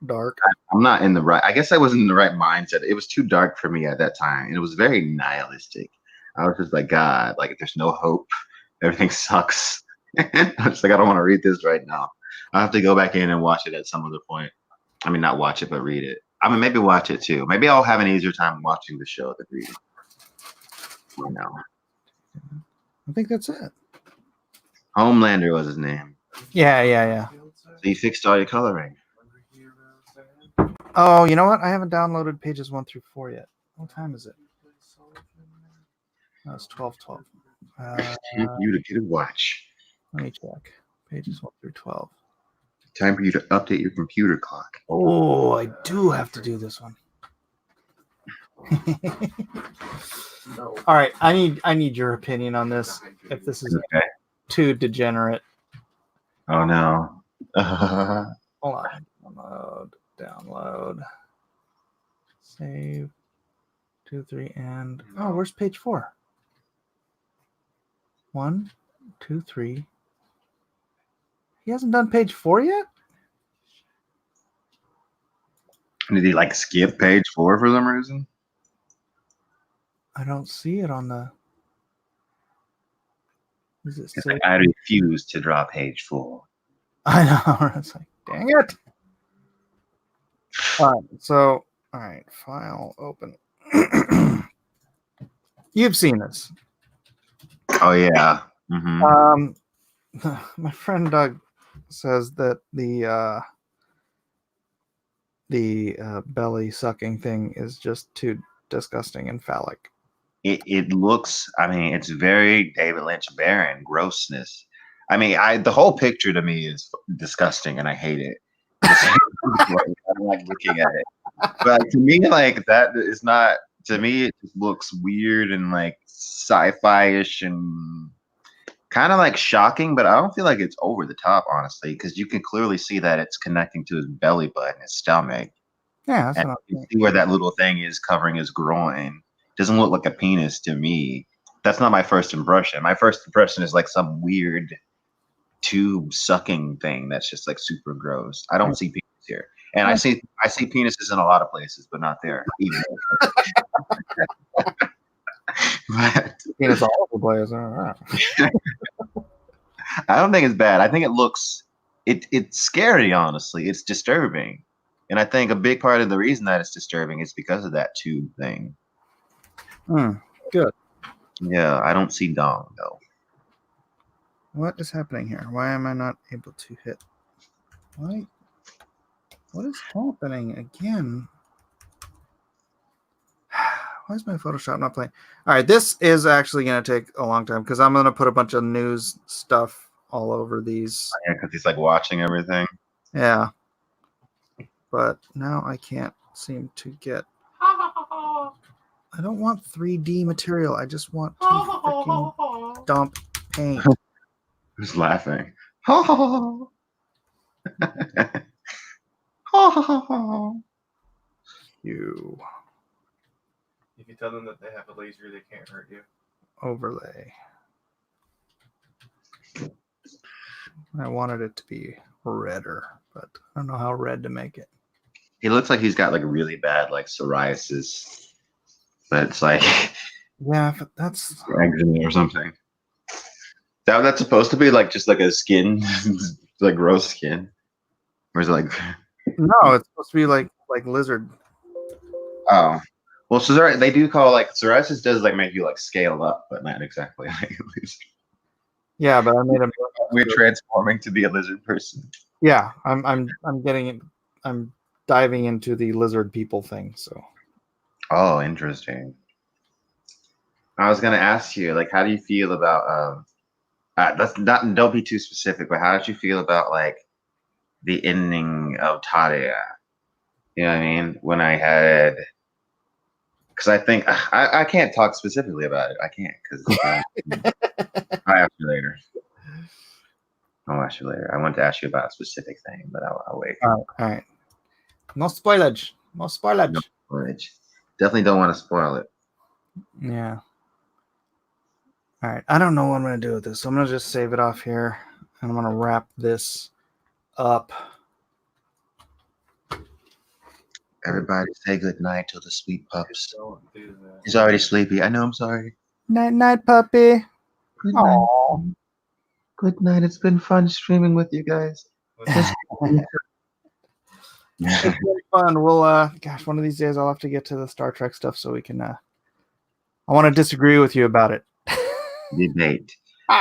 Dark. I'm not in the right. I guess I wasn't in the right mindset. It was too dark for me at that time, and it was very nihilistic. I was just like, God, like there's no hope. Everything sucks. I was just like, I don't want to read this right now. I have to go back in and watch it at some other point. I mean, not watch it, but read it. I mean, maybe watch it too. Maybe I'll have an easier time watching the show than reading. You know. I think that's it. Homelander was his name. Yeah. So you fixed all your coloring. Oh, you know what? I haven't downloaded pages 1 through 4 yet. What time is it? Oh, it's 12:12. You to get a watch. Let me check. Pages 1 through 12. Time for you to update your computer clock. Oh, I do have to do this one. All right, I need your opinion on this. If this is Okay. too degenerate. Oh no. Hold on. Download. Save. 2, 3, and where's page 4? 1, 2, 3. He hasn't done page 4 yet? Did he like skip page 4 for some reason? I don't see it on the. Is it Like, I refuse to draw page 4. I know. It's like, dang it. All right. File open. You've seen this. Oh yeah. Mm-hmm. My friend Doug says that the belly sucking thing is just too disgusting and phallic. It looks. I mean, it's very David Lynch barren grossness. I mean, the whole picture to me is disgusting, and I hate it. I don't like looking at it. But to me, like that is not. To me, it just looks weird and like sci-fi-ish and kind of like shocking. But I don't feel like it's over the top, honestly, because you can clearly see that it's connecting to his belly button, his stomach. Yeah, that's And what you see where that little thing is covering his groin. Doesn't look like a penis to me. That's not my first impression. My first impression is like some weird tube sucking thing that's just like super gross. I don't see penis here, and I see penises in a lot of places, but not there. Even but penis all over the place. All right. I don't think it's bad. I think it looks it's scary. Honestly, it's disturbing, and I think a big part of the reason that it's disturbing is because of that tube thing. Good. Yeah, I don't see dong though. What is happening here? Why am I not able to hit? What is happening again? Why is my Photoshop not playing? All right, this is actually going to take a long time because I'm going to put a bunch of news stuff all over these. Yeah, because he's like watching everything. Yeah. But now I can't seem to get. I don't want 3D material. I just want to freaking dump paint. Who's laughing? You. If you tell them that they have a laser, they can't hurt you. overlay. I wanted it to be redder, but I don't know how red to make it. He looks like he's got like really bad like psoriasis, but it's like Yeah, but that's eczema or something. That's supposed to be like just like a skin, like gross skin, or is it like? no, it's supposed to be like lizard. Oh, well, they do call like psoriasis does like make you like scale up, but not exactly like a lizard. Yeah, but I made him. We're transforming to be a lizard person. Yeah, I'm getting it. I'm diving into the lizard people thing. So. Oh, interesting. I was gonna ask you, like, how do you feel about that's not, don't be too specific, but how did you feel about like the ending of Tadia? You know what I mean? When I had, because I think I can't talk specifically about it. I can't because I'll ask you later. I'll ask you later. I want to ask you about a specific thing, but I'll wait. All right. No spoilage. No spoilage. No spoilage. Definitely don't want to spoil it. Yeah. All right. I don't know what I'm going to do with this. So I'm going to just save it off here. And I'm going to wrap this up. Everybody say good night to the sweet pups. Don't do that. He's already sleepy. I know. I'm sorry. Night, night, puppy. Good night. Aw. Good night. It's been fun streaming with you guys. It's been fun. We'll, gosh, one of these days I'll have to get to the Star Trek stuff so we can, I want to disagree with you about it. Debate.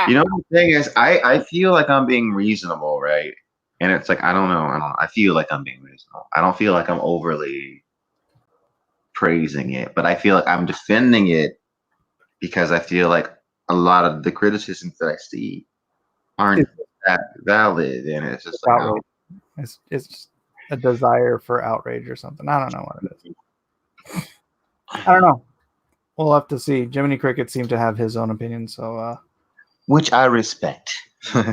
You know, the thing is, I feel like I'm being reasonable, right? And it's like, I don't know. I feel like I'm being reasonable. I don't feel like I'm overly praising it, but I feel like I'm defending it because I feel like a lot of the criticisms that I see aren't that valid. And it's just like, Outrage. It's a desire for outrage or something. I don't know what it is. I don't know. We'll have to see. Jiminy Cricket seemed to have his own opinion, so which I respect. all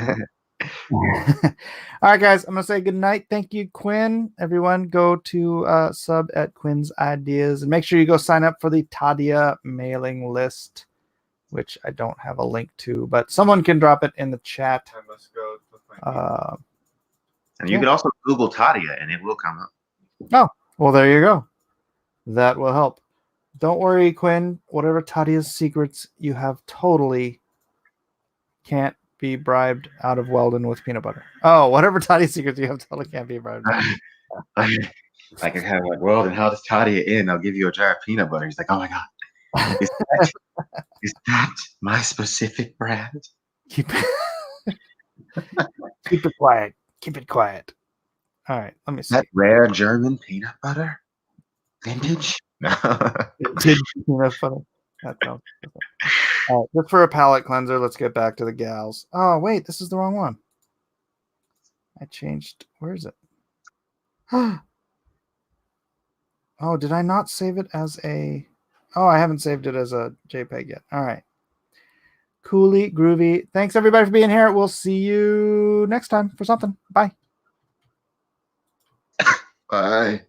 right, guys, I'm gonna say good night. Thank you, Quinn. Everyone, go to sub at Quinn's Ideas and make sure you go sign up for the Tadia mailing list, which I don't have a link to, but someone can drop it in the chat. I must go with my And you can also Google Tadia and it will come up. Oh, well, there you go. That will help. Don't worry, Quinn. Whatever Tadia's secrets you have totally can't be bribed out of Weldon with peanut butter. Oh, whatever Tadia's secrets you have totally can't be bribed. I can have like, well, then how does Tadia in? I'll give you a jar of peanut butter. He's like, oh my God. Is that my specific brand? Keep it quiet. Keep it quiet. All right, let me see. That rare German peanut butter? Vintage? No. Peanut butter. That sounds perfect. All right, just for a palate cleanser, let's get back to the gals. Oh, wait, this is the wrong one. I changed. Where is it? Oh, did I not save it as a... Oh, I haven't saved it as a JPEG yet. All right. Coolly, groovy. Thanks, everybody, for being here. We'll see you next time for something. Bye. Bye.